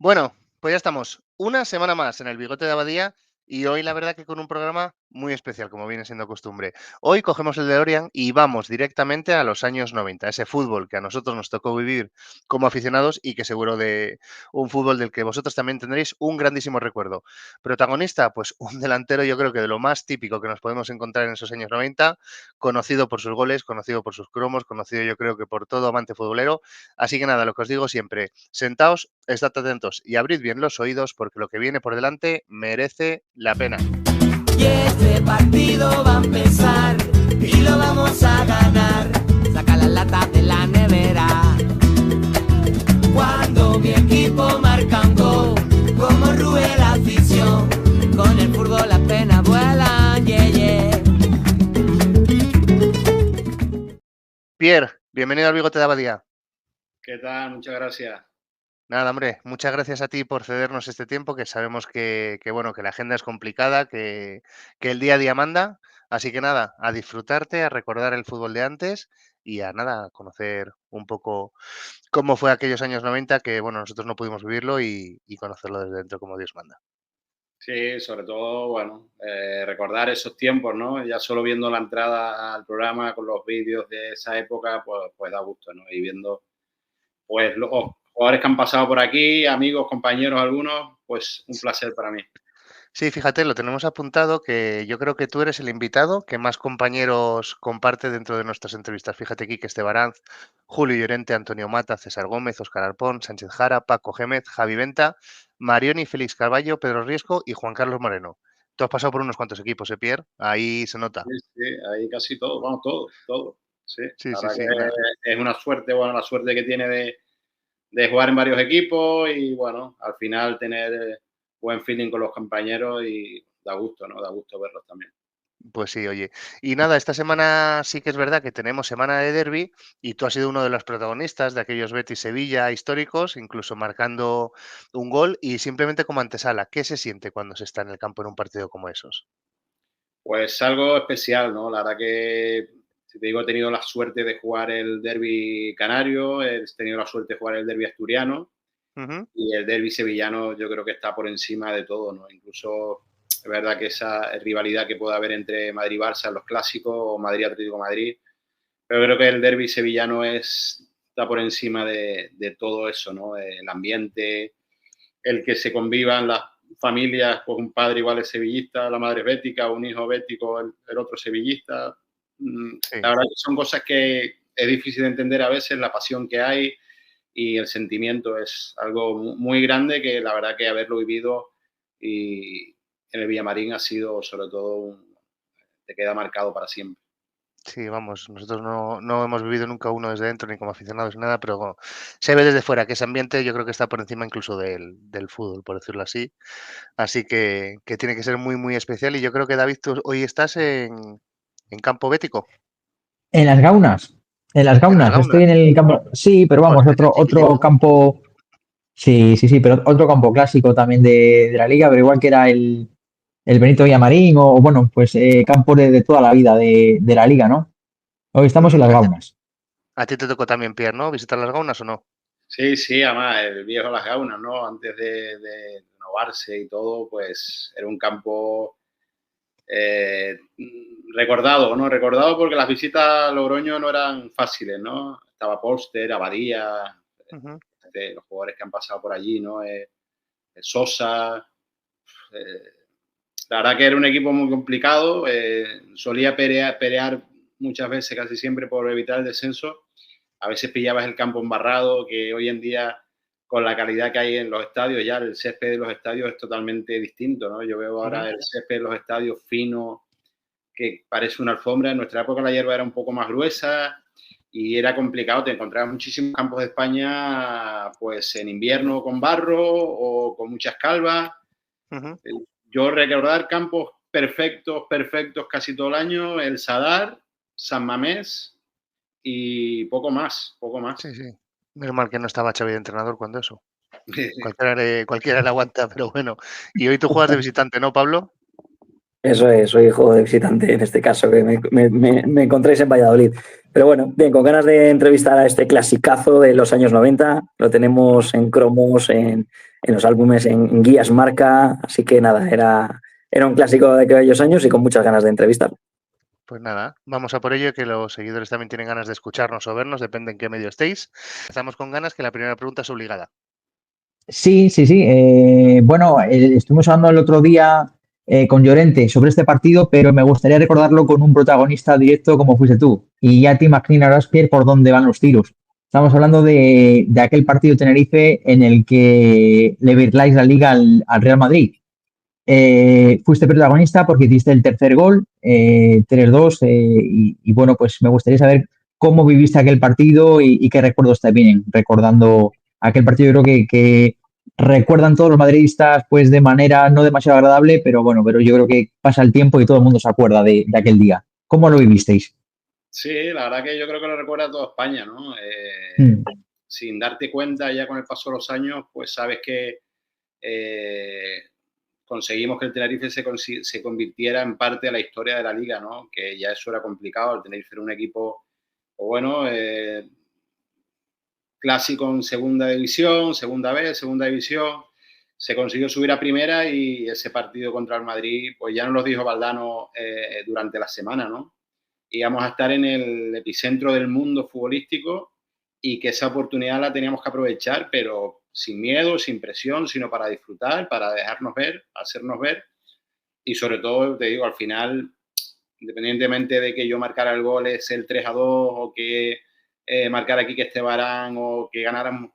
Bueno, pues ya estamos. Una semana más en el Bigote de Abadía y hoy la verdad que con un programa muy especial, como viene siendo costumbre. Hoy cogemos el DeLorean y vamos directamente a los años 90, ese fútbol que a nosotros nos tocó vivir como aficionados y que seguro de un fútbol del que vosotros también tendréis un grandísimo recuerdo. Protagonista, pues un delantero yo creo que de lo más típico que nos podemos encontrar en esos años 90, conocido por sus goles, conocido por sus cromos, conocido yo creo que por todo amante futbolero. Así que nada, lo que os digo siempre, sentaos, estad atentos y abrid bien los oídos porque lo que viene por delante merece la pena. Y este partido va a empezar y lo vamos a ganar. Saca la lata de la nevera. Cuando mi equipo marca un gol, como ruge la afición, con el fútbol las penas vuelan, yeah, yeah. Pierre, bienvenido al Bigote de Abadía. ¿Qué tal? Muchas gracias. Nada, hombre, muchas gracias a ti por cedernos este tiempo, que sabemos bueno, que la agenda es complicada, que el día a día manda. Así que nada, a disfrutarte, a recordar el fútbol de antes y a nada, a conocer un poco cómo fue aquellos años 90, que bueno, nosotros no pudimos vivirlo y conocerlo desde dentro como Dios manda. Sí, sobre todo, bueno, recordar esos tiempos, ¿no? Ya solo viendo la entrada al programa con los vídeos de esa época, pues da gusto, ¿no? Y viendo, pues, los jugadores que han pasado por aquí, amigos, compañeros algunos, pues un placer para mí. Sí, fíjate, lo tenemos apuntado que yo creo que tú eres el invitado que más compañeros comparte dentro de nuestras entrevistas. Fíjate aquí que Estebaranz, Julio Llorente, Antonio Mata, César Gómez, Óscar Arpón, Sánchez Jara, Paco Gémez, Javi Venta, Marioni, Félix Carballo, Pedro Riesco y Juan Carlos Moreno. Tú has pasado por unos cuantos equipos, Pierre? Ahí se nota. Sí, sí, ahí casi todo, vamos, todo, sí. Sí, La sí, verdad sí. Nada. que es una suerte, bueno, la suerte que tiene de jugar en varios equipos y, bueno, al final tener buen feeling con los compañeros y da gusto, ¿no? Da gusto verlos también. Pues sí, oye. Y nada, esta semana sí que es verdad que tenemos semana de derbi y tú has sido uno de los protagonistas de aquellos Betis-Sevilla históricos, incluso marcando un gol y simplemente como antesala, ¿qué se siente cuando se está en el campo en un partido como esos? Pues algo especial, ¿no? La verdad que, si te digo, he tenido la suerte de jugar el derby canario, he tenido la suerte de jugar el derby asturiano Ujú. y el derby sevillano yo creo que está por encima de todo, ¿no? Incluso es verdad que esa rivalidad que puede haber entre Madrid y Barça en los clásicos o Madrid-Atlético Madrid, pero creo que el derby sevillano está por encima de todo eso, ¿no? El ambiente, el que se convivan las familias, pues un padre igual es sevillista, la madre es bética, un hijo bético, el otro sevillista. La Sí. verdad que son cosas que es difícil de entender a veces, la pasión que hay y el sentimiento es algo muy grande que la verdad que haberlo vivido y en el Villamarín ha sido sobre todo, te queda marcado para siempre. Sí, vamos, nosotros no hemos vivido nunca uno desde dentro ni como aficionados ni nada, pero bueno, se ve desde fuera que ese ambiente yo creo que está por encima incluso del fútbol, por decirlo así. Así que tiene que ser muy, muy especial. Y yo creo que David, tú hoy estás en campo bético, En las Gaunas, en las en las Gaunas, estoy Gaunas. en el campo, sí, pero vamos, Joder, qué chiquillo. otro campo, sí, sí, sí, pero otro campo clásico también de la liga, pero igual que era el Benito Villamarín o bueno, pues campo de toda la vida de la liga, ¿no? Hoy estamos en Ujú. las Gaunas. A ti te tocó también, Pierre, ¿no? ¿Visitar las Gaunas o no? Sí, sí, además el viejo Las Gaunas, ¿no? Antes de renovarse y todo, pues era un campo recordado, ¿no? Recordado porque las visitas a Logroño no eran fáciles, ¿no? Estaba Polster, Abadía, Ujú. los jugadores que han pasado por allí, ¿no? Sosa. eh, la verdad que era un equipo muy complicado, solía pelear muchas veces, casi siempre, por evitar el descenso. A veces pillabas el campo embarrado, que hoy en día, con la calidad que hay en los estadios, ya el césped de los estadios es totalmente distinto, ¿no? Yo veo Ujú. ahora el césped de los estadios fino, que parece una alfombra. En nuestra época la hierba era un poco más gruesa y era complicado. Te encontrabas muchísimos campos de España, pues en invierno con barro o con muchas calvas. Ujú. Yo recordar campos perfectos casi todo el año, el Sadar, San Mamés y poco más, poco Sí, más. sí. Menos mal que no estaba Xavi de entrenador cuando eso. Cualquiera le aguanta, pero bueno. Y hoy tú juegas de visitante, ¿no, Pablo? Eso es, soy hijo de visitante en este caso, que me encontréis en Valladolid. Pero bueno, bien, con ganas de entrevistar a este clasicazo de los años 90, lo tenemos en cromos, en los álbumes, en guías marca, así que nada, era un clásico de aquellos años y con muchas ganas de entrevistarlo. Pues nada, vamos a por ello, que los seguidores también tienen ganas de escucharnos o vernos, depende en qué medio estéis. Empezamos con ganas, que la primera pregunta es obligada. Sí, sí, sí. Bueno, estuvimos hablando el otro día con Llorente sobre este partido, pero me gustaría recordarlo con un protagonista directo como fuiste tú. Y ya te imaginarás, Pierre, por dónde van los tiros. Estamos hablando de aquel partido de Tenerife en el que le virláis la liga al Real Madrid. Fuiste protagonista porque hiciste el tercer gol, 3-2, y bueno, pues me gustaría saber cómo viviste aquel partido y qué recuerdos te vienen recordando aquel partido. Yo creo que recuerdan todos los madridistas pues de manera no demasiado agradable, pero bueno, pero yo creo que pasa el tiempo y todo el mundo se acuerda de aquel día. ¿Cómo lo vivisteis? Sí, la verdad que yo creo que lo recuerda toda España, ¿no? Mm. Sin darte cuenta, ya con el paso de los años, pues sabes que conseguimos que el Tenerife se convirtiera en parte de la historia de la liga, ¿no? Que ya eso era complicado. El Tenerife era un equipo, pues bueno, clásico en segunda división, segunda B, segunda división. Se consiguió subir a primera y ese partido contra el Madrid, pues ya nos lo dijo Valdano durante la semana, ¿no? Íbamos a estar en el epicentro del mundo futbolístico y que esa oportunidad la teníamos que aprovechar, pero sin miedo, sin presión, sino para disfrutar, para dejarnos ver, hacernos ver. Y sobre todo, te digo, al final, independientemente de que yo marcara el gol es el 3-2 o que marcara aquí que Estebarán o que ganáramos,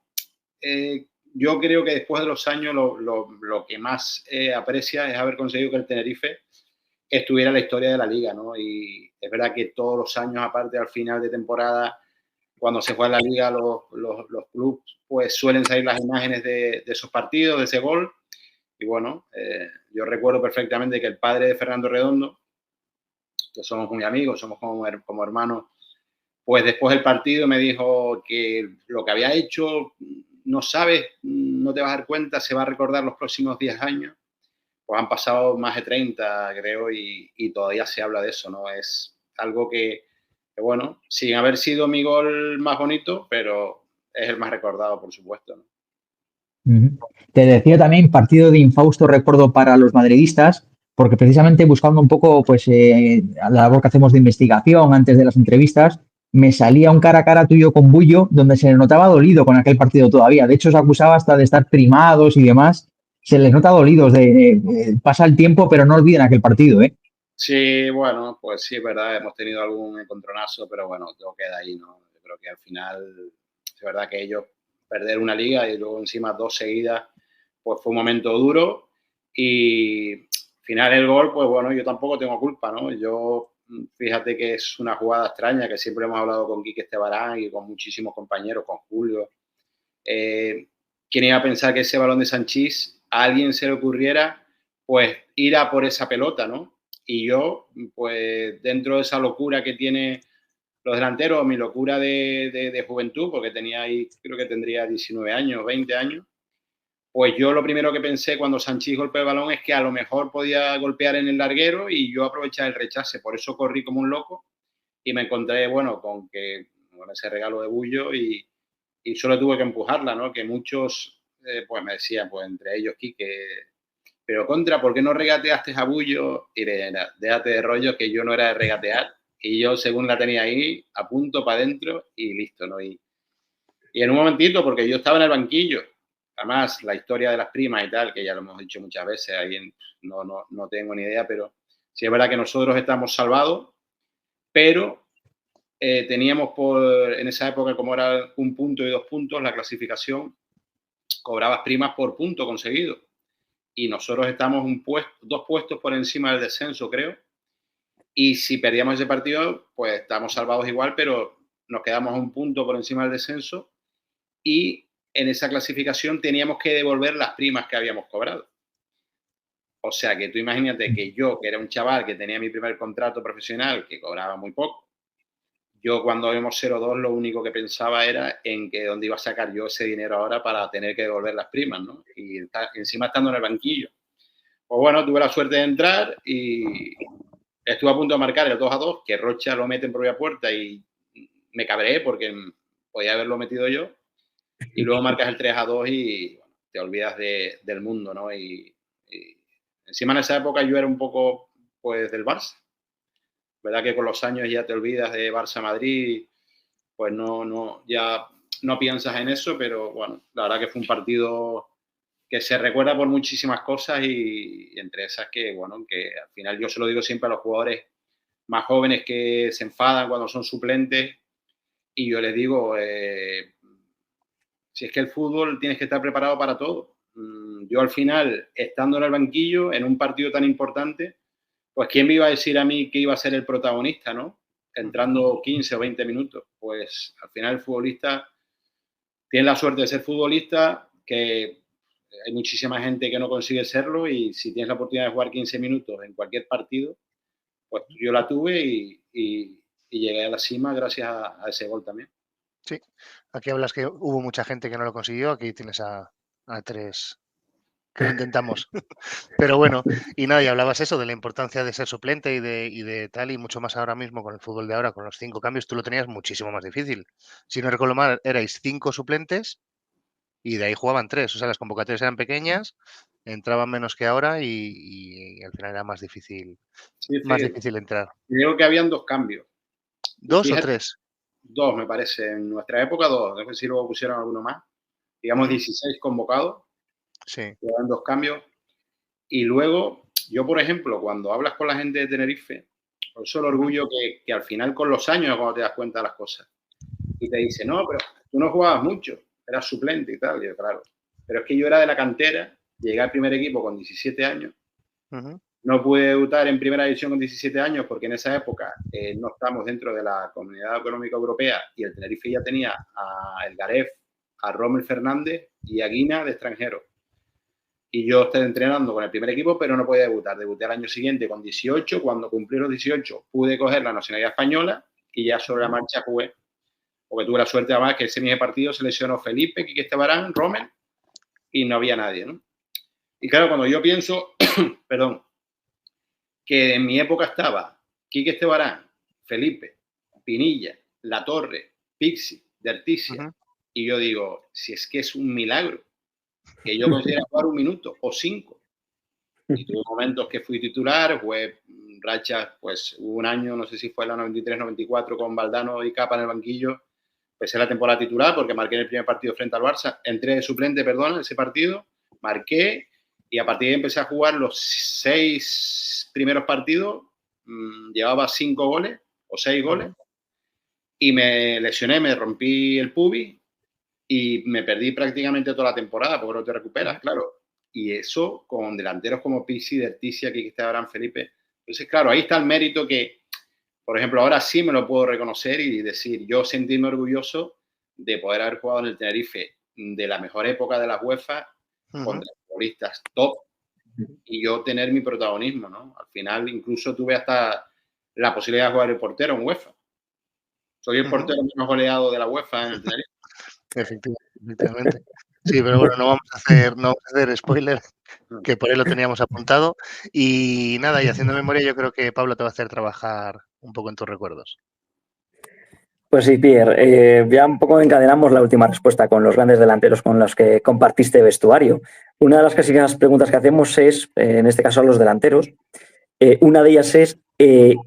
yo creo que después de los años lo que más aprecia es haber conseguido que el Tenerife estuviera en la historia de la liga, ¿no? Y es verdad que todos los años, aparte al final de temporada, cuando se juega la liga, los clubes pues suelen salir las imágenes de esos partidos, de ese gol. Y bueno, yo recuerdo perfectamente que el padre de Fernando Redondo, que somos muy amigos, somos como hermanos, pues después del partido me dijo que lo que había hecho, no sabes, no te vas a dar cuenta, se va a recordar los próximos 10 años. Pues han pasado más de 30, creo, y todavía se habla de eso, ¿no? Es algo que, bueno, sin haber sido mi gol más bonito, pero es el más recordado, por supuesto, ¿no? Ujú. Te decía también partido de infausto recuerdo para los madridistas, porque precisamente buscando un poco pues la labor que hacemos de investigación antes de las entrevistas, me salía un cara a cara tuyo con Bullo, donde se le notaba dolido con aquel partido todavía. De hecho, se acusaba hasta de estar primados y demás. Se les nota dolidos pasa el tiempo, pero no olviden aquel partido, ¿eh? Sí, bueno, pues sí, es verdad, hemos tenido algún encontronazo, pero bueno, todo queda ahí, ¿no? Yo creo que al final, es verdad que ellos perder una liga y luego encima dos seguidas, pues fue un momento duro y al final el gol, pues bueno, yo tampoco tengo culpa, ¿no? Yo, fíjate que es una jugada extraña, que siempre hemos hablado con Quique Estebarán y con muchísimos compañeros, con Julio. ¿Quién iba a pensar que ese balón de Sanchís a alguien se le ocurriera, pues, ir a por esa pelota, ¿no? Y yo, pues dentro de esa locura que tiene los delanteros, mi locura de juventud, porque tenía ahí, creo que tendría 19 años, 20 años, pues yo lo primero que pensé cuando Sanchís golpeó el balón es que a lo mejor podía golpear en el larguero y yo aprovechar el rechace. Por eso corrí como un loco y me encontré, bueno, con ese regalo de Bullo y solo tuve que empujarla, ¿no? Que muchos, pues me decían, pues entre ellos Quique, pero contra, ¿por qué no regateaste a Bullo? Y le déjate de rollo que yo no era de regatear. Y yo, según la tenía ahí, a punto para adentro y listo, ¿no? Y en un momentito, porque yo estaba en el banquillo, además la historia de las primas y tal, que ya lo hemos dicho muchas veces, ahí no tengo ni idea, pero sí es verdad que nosotros estamos salvados, pero teníamos en esa época, como era 1 punto y 2 puntos, la clasificación, cobrabas primas por punto conseguido. Y nosotros estamos 2 puestos por encima del descenso, creo. Y si perdíamos ese partido, pues estamos salvados igual, pero nos quedamos a 1 punto por encima del descenso. Y en esa clasificación teníamos que devolver las primas que habíamos cobrado. O sea que tú imagínate que yo, que era un chaval que tenía mi primer contrato profesional, que cobraba muy poco, yo cuando vemos 0-2 lo único que pensaba era en que dónde iba a sacar yo ese dinero ahora para tener que devolver las primas, ¿no? Y encima estando en el banquillo. Pues bueno, tuve la suerte de entrar y estuve a punto de marcar el 2-2, que Rocha lo mete en propia puerta y me cabreé porque podía haberlo metido yo. Y luego marcas el 3-2 y bueno, te olvidas del mundo, ¿no? Y encima en esa época yo era un poco, pues, del Barça. ¿Verdad que con los años ya te olvidas de Barça-Madrid? Pues ya no piensas en eso, pero bueno, la verdad que fue un partido que se recuerda por muchísimas cosas y entre esas que, bueno, que al final yo se lo digo siempre a los jugadores más jóvenes que se enfadan cuando son suplentes y yo les digo, si es que el fútbol tienes que estar preparado para todo. Yo al final, estando en el banquillo, en un partido tan importante, pues ¿quién me iba a decir a mí que iba a ser el protagonista, no? Entrando 15 o 20 minutos. Pues al final el futbolista tiene la suerte de ser futbolista, que hay muchísima gente que no consigue serlo y si tienes la oportunidad de jugar 15 minutos en cualquier partido, pues yo la tuve y llegué a la cima gracias a ese gol también. Sí, aquí hablas que hubo mucha gente que no lo consiguió, aquí tienes a 3 que lo intentamos. Pero bueno, y nada, y hablabas eso de la importancia de ser suplente y de tal, y mucho más ahora mismo con el fútbol de ahora, con los 5 cambios, tú lo tenías muchísimo más difícil. Si no recuerdo mal, erais 5 suplentes y de ahí jugaban 3. O sea, las convocatorias eran pequeñas, entraban menos que ahora y al final era Sí, más sí. difícil entrar. Creo que habían 2 cambios. Y 2 o fíjate, 3. 2 me parece. En nuestra época 2. No sé si luego pusieron alguno más. Digamos 16 convocados. Sí. Quedan 2 cambios. Y luego, yo, por ejemplo, cuando hablas con la gente de Tenerife, por eso el orgullo que al final con los años es cuando te das cuenta de las cosas. Y te dice, no, pero tú no jugabas mucho, eras suplente y tal. Y yo, claro. Pero es que yo era de la cantera, llegué al primer equipo con 17 años. No pude debutar en primera división con 17 años porque en esa época no estamos dentro de la Comunidad Económica Europea y el Tenerife ya tenía a El Garef, a Rommel Fernández y a Guina de extranjero. Y yo estoy entrenando con el primer equipo, pero no podía debutar. Debuté al año siguiente con 18. Cuando cumplí los 18 pude coger la nacionalidad española y ya sobre la marcha jugué. Porque tuve la suerte además que ese mismo partido se lesionó Felipe, Quique Estebarán, Rommel y no había nadie, ¿no? Y claro, cuando yo pienso, perdón, que en mi época estaba Quique Estebarán, Felipe, Pinilla, La Torre, Pixi, de Artisia, y yo digo, si es que es un milagro que yo considero jugar 1 minuto o 5. Y tuve momentos que fui titular, jugué rachas, pues hubo un año, no sé si fue la 93-94 con Valdano y Capa en el banquillo, empecé la temporada titular porque marqué en el primer partido frente al Barça, entré de suplente, perdón, en ese partido, marqué y a partir de ahí empecé a jugar los 6 primeros partidos, llevaba 5 goles o 6 goles y me lesioné, me rompí el pubis y me perdí prácticamente toda la temporada porque no te recuperas, claro. Y eso con delanteros como Pixi, Derticia, Quique Estebarán, Felipe. Entonces, claro, ahí está el mérito que, por ejemplo, ahora sí me lo puedo reconocer y decir, yo sentirme orgulloso de poder haber jugado en el Tenerife de la mejor época de la UEFA contra futbolistas top y yo tener mi protagonismo, ¿no? Al final incluso tuve hasta la posibilidad de jugar el portero en UEFA. Soy el portero menos goleado de la UEFA en el Tenerife. Efectivamente. Sí, pero bueno, no vamos a hacer spoiler, que por ahí lo teníamos apuntado. Y nada, y haciendo memoria, yo creo que Pablo te va a hacer trabajar un poco en tus recuerdos. Pues sí, Pierre, ya un poco encadenamos la última respuesta con los grandes delanteros con los que compartiste vestuario. Una de las clásicas preguntas que hacemos es, en este caso a los delanteros, una de ellas es,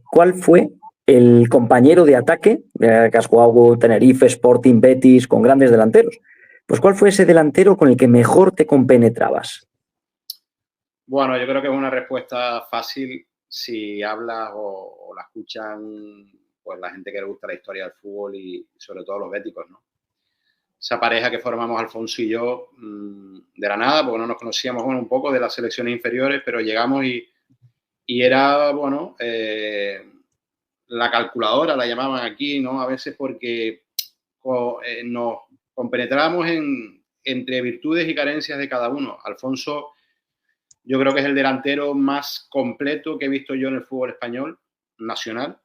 ¿cuál fue el compañero de ataque, que has jugado Tenerife, Sporting, Betis, con grandes delanteros? Pues ¿cuál fue ese delantero con el que mejor te compenetrabas? Bueno, yo creo que es una respuesta fácil si hablas o la escuchan pues la gente que le gusta la historia del fútbol y sobre todo los béticos, ¿no? Esa pareja que formamos Alfonso y yo de la nada, porque no nos conocíamos, bueno, un poco de las selecciones inferiores, pero llegamos y era, bueno, la calculadora la llamaban aquí, ¿no? A veces porque nos compenetrábamos entre virtudes y carencias de cada uno. Alfonso, yo creo que es el delantero más completo que he visto yo en el fútbol español, nacional.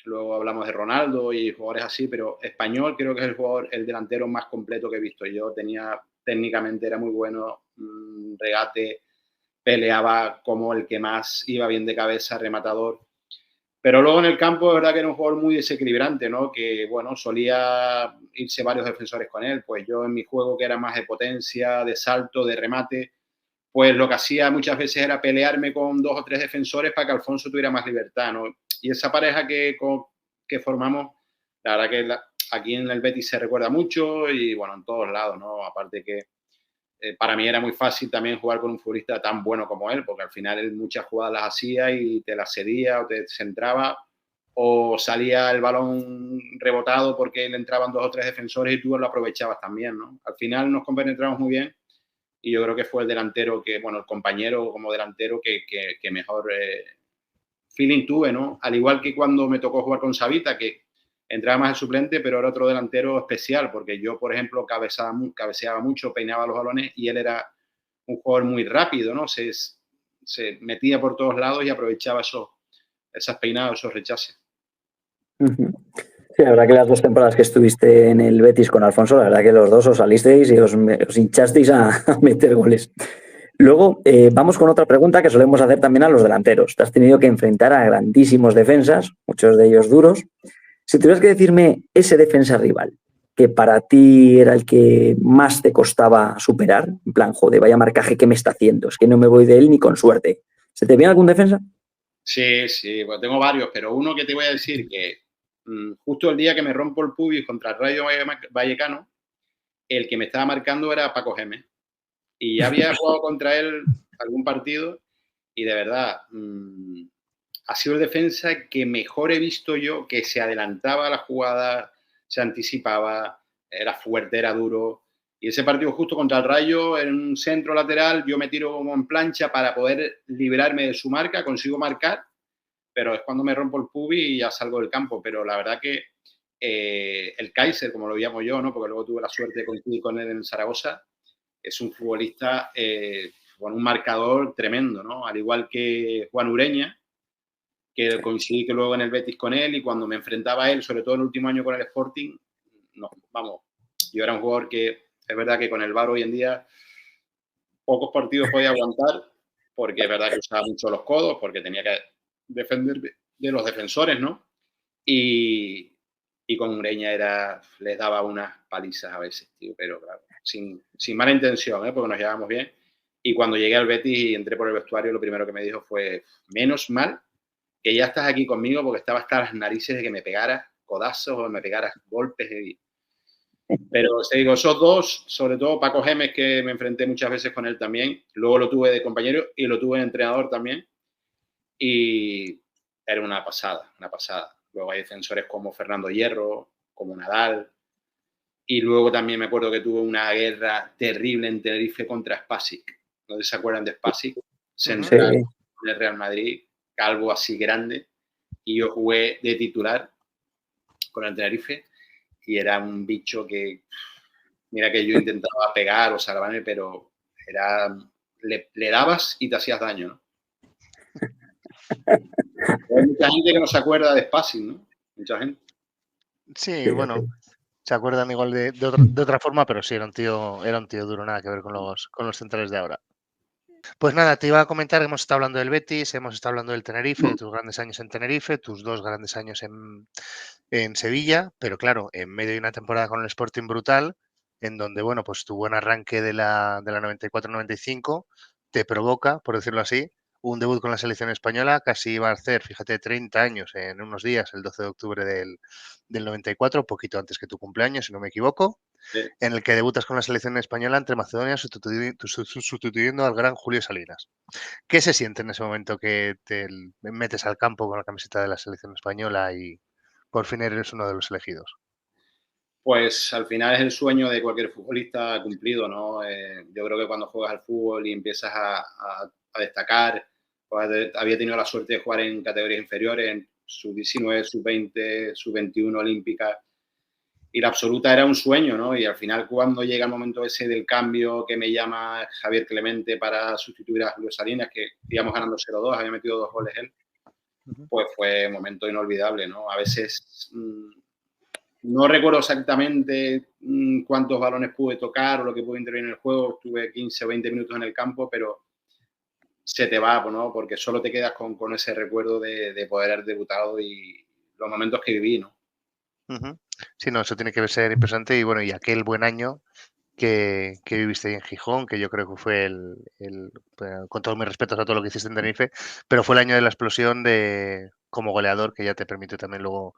Luego hablamos de Ronaldo y jugadores así, pero español creo que es el delantero más completo que he visto yo. Técnicamente era muy bueno, regate, peleaba como el que más iba bien de cabeza, rematador. Pero luego en el campo es verdad que era un jugador muy desequilibrante, ¿no? Que, bueno, solía irse varios defensores con él. Pues yo en mi juego, que era más de potencia, de salto, de remate, pues lo que hacía muchas veces era pelearme con 2 o 3 defensores para que Alfonso tuviera más libertad, ¿no? Y esa pareja que formamos, la verdad que aquí en el Betis se recuerda mucho y, bueno, en todos lados, ¿no? Aparte que para mí era muy fácil también jugar con un futbolista tan bueno como él, porque al final él muchas jugadas las hacía y te las cedía o te centraba, o salía el balón rebotado porque le entraban 2 o 3 defensores y tú lo aprovechabas también, ¿no? Al final nos compenetramos muy bien y yo creo que fue el delantero que, bueno, el compañero como delantero que mejor feeling tuve, ¿no? Al igual que cuando me tocó jugar con Savita, que entraba más el suplente, pero era otro delantero especial, porque yo, por ejemplo, cabeceaba mucho, peinaba los balones y él era un jugador muy rápido, ¿no? Se metía por todos lados y aprovechaba esas peinadas, esos rechaces. Sí, la verdad que las 2 temporadas que estuviste en el Betis con Alfonso, la verdad que los dos os salisteis y os hinchasteis a meter goles. Luego, vamos con otra pregunta que solemos hacer también a los delanteros. Te has tenido que enfrentar a grandísimos defensas, muchos de ellos duros. Si tuvieras que decirme ese defensa rival, que para ti era el que más te costaba superar, en plan, joder, vaya marcaje que me está haciendo, es que no me voy de él ni con suerte. ¿Se te viene algún defensa? Sí, bueno, tengo varios, pero uno que te voy a decir que justo el día que me rompo el pubis contra el Rayo Vallecano, el que me estaba marcando era Paco Gémez. Y ya había jugado contra él algún partido y de verdad ha sido el defensa que mejor he visto yo, que se adelantaba a la jugada, se anticipaba, era fuerte, era duro. Y ese partido justo contra el Rayo, en un centro lateral, yo me tiro como en plancha para poder librarme de su marca, consigo marcar, pero es cuando me rompo el pubis y ya salgo del campo. Pero la verdad que el Kaiser, como lo llamo yo, ¿no? Porque luego tuve la suerte de coincidir con él en Zaragoza, es un futbolista con un marcador tremendo, ¿no? Al igual que Juan Ureña, que coincidí que luego en el Betis con él y cuando me enfrentaba a él, sobre todo el último año con el Sporting, no, vamos, yo era un jugador que es verdad que con el VAR hoy en día pocos partidos podía aguantar porque es verdad que usaba mucho los codos, porque tenía que defender de los defensores, ¿no? Y con Ureña les daba unas palizas a veces, tío, pero claro, sin mala intención, porque nos llevábamos bien. Y cuando llegué al Betis y entré por el vestuario, lo primero que me dijo fue, menos mal que ya estás aquí conmigo, porque estaba hasta las narices de que me pegaras codazos o me pegaras golpes. Pero te digo, esos dos, sobre todo Paco Gémez, que me enfrenté muchas veces con él también, luego lo tuve de compañero y lo tuve de entrenador también, y era una pasada, una pasada. Luego hay defensores como Fernando Hierro, como Nadal, y luego también me acuerdo que tuve una guerra terrible en Tenerife contra Spasic. ¿No se acuerdan de Spasic? Central en el Real Madrid, calvo así grande, y yo jugué de titular con el Tenerife y era un bicho que, mira que yo intentaba pegar o salvarme, pero le dabas y te hacías daño, ¿no? Hay mucha gente que no se acuerda de Spasic, ¿no? Mucha gente. Sí, bueno, se acuerdan igual de otra forma, pero sí, era un tío duro, nada que ver con los centrales de ahora. Pues nada, te iba a comentar, hemos estado hablando del Betis, hemos estado hablando del Tenerife, de tus grandes años en Tenerife, tus 2 grandes años en Sevilla, pero claro, en medio de una temporada con el Sporting brutal, en donde, bueno, pues tu buen arranque de la 94-95 te provoca, por decirlo así, un debut con la selección española, casi iba a hacer, fíjate, 30 años en unos días, el 12 de octubre del 94, poquito antes que tu cumpleaños, si no me equivoco, Sí. en el que debutas con la selección española entre Macedonia, sustituyendo al gran Julio Salinas. ¿Qué se siente en ese momento que te metes al campo con la camiseta de la selección española y por fin eres uno de los elegidos? Pues al final es el sueño de cualquier futbolista cumplido, ¿no? Yo creo que cuando juegas al fútbol y empiezas a destacar, pues había tenido la suerte de jugar en categorías inferiores, en sub-19, sub-20, sub-21 olímpica, y la absoluta era un sueño, ¿no? Y al final cuando llega el momento ese del cambio que me llama Javier Clemente para sustituir a Julio Salinas, que íbamos ganando 0-2, había metido 2 goles él, pues fue un momento inolvidable, ¿no? A veces no recuerdo exactamente cuántos balones pude tocar o lo que pude intervenir en el juego, estuve 15 o 20 minutos en el campo, pero se te va, ¿no? Porque solo te quedas con ese recuerdo de poder haber debutado y los momentos que viví, ¿no? Ujú. Sí, no, eso tiene que ser impresionante y bueno, y aquel buen año que viviste ahí en Gijón, que yo creo que fue con todos mis respetos a todo lo que hiciste en Tenerife, pero fue el año de la explosión como goleador que ya te permitió también luego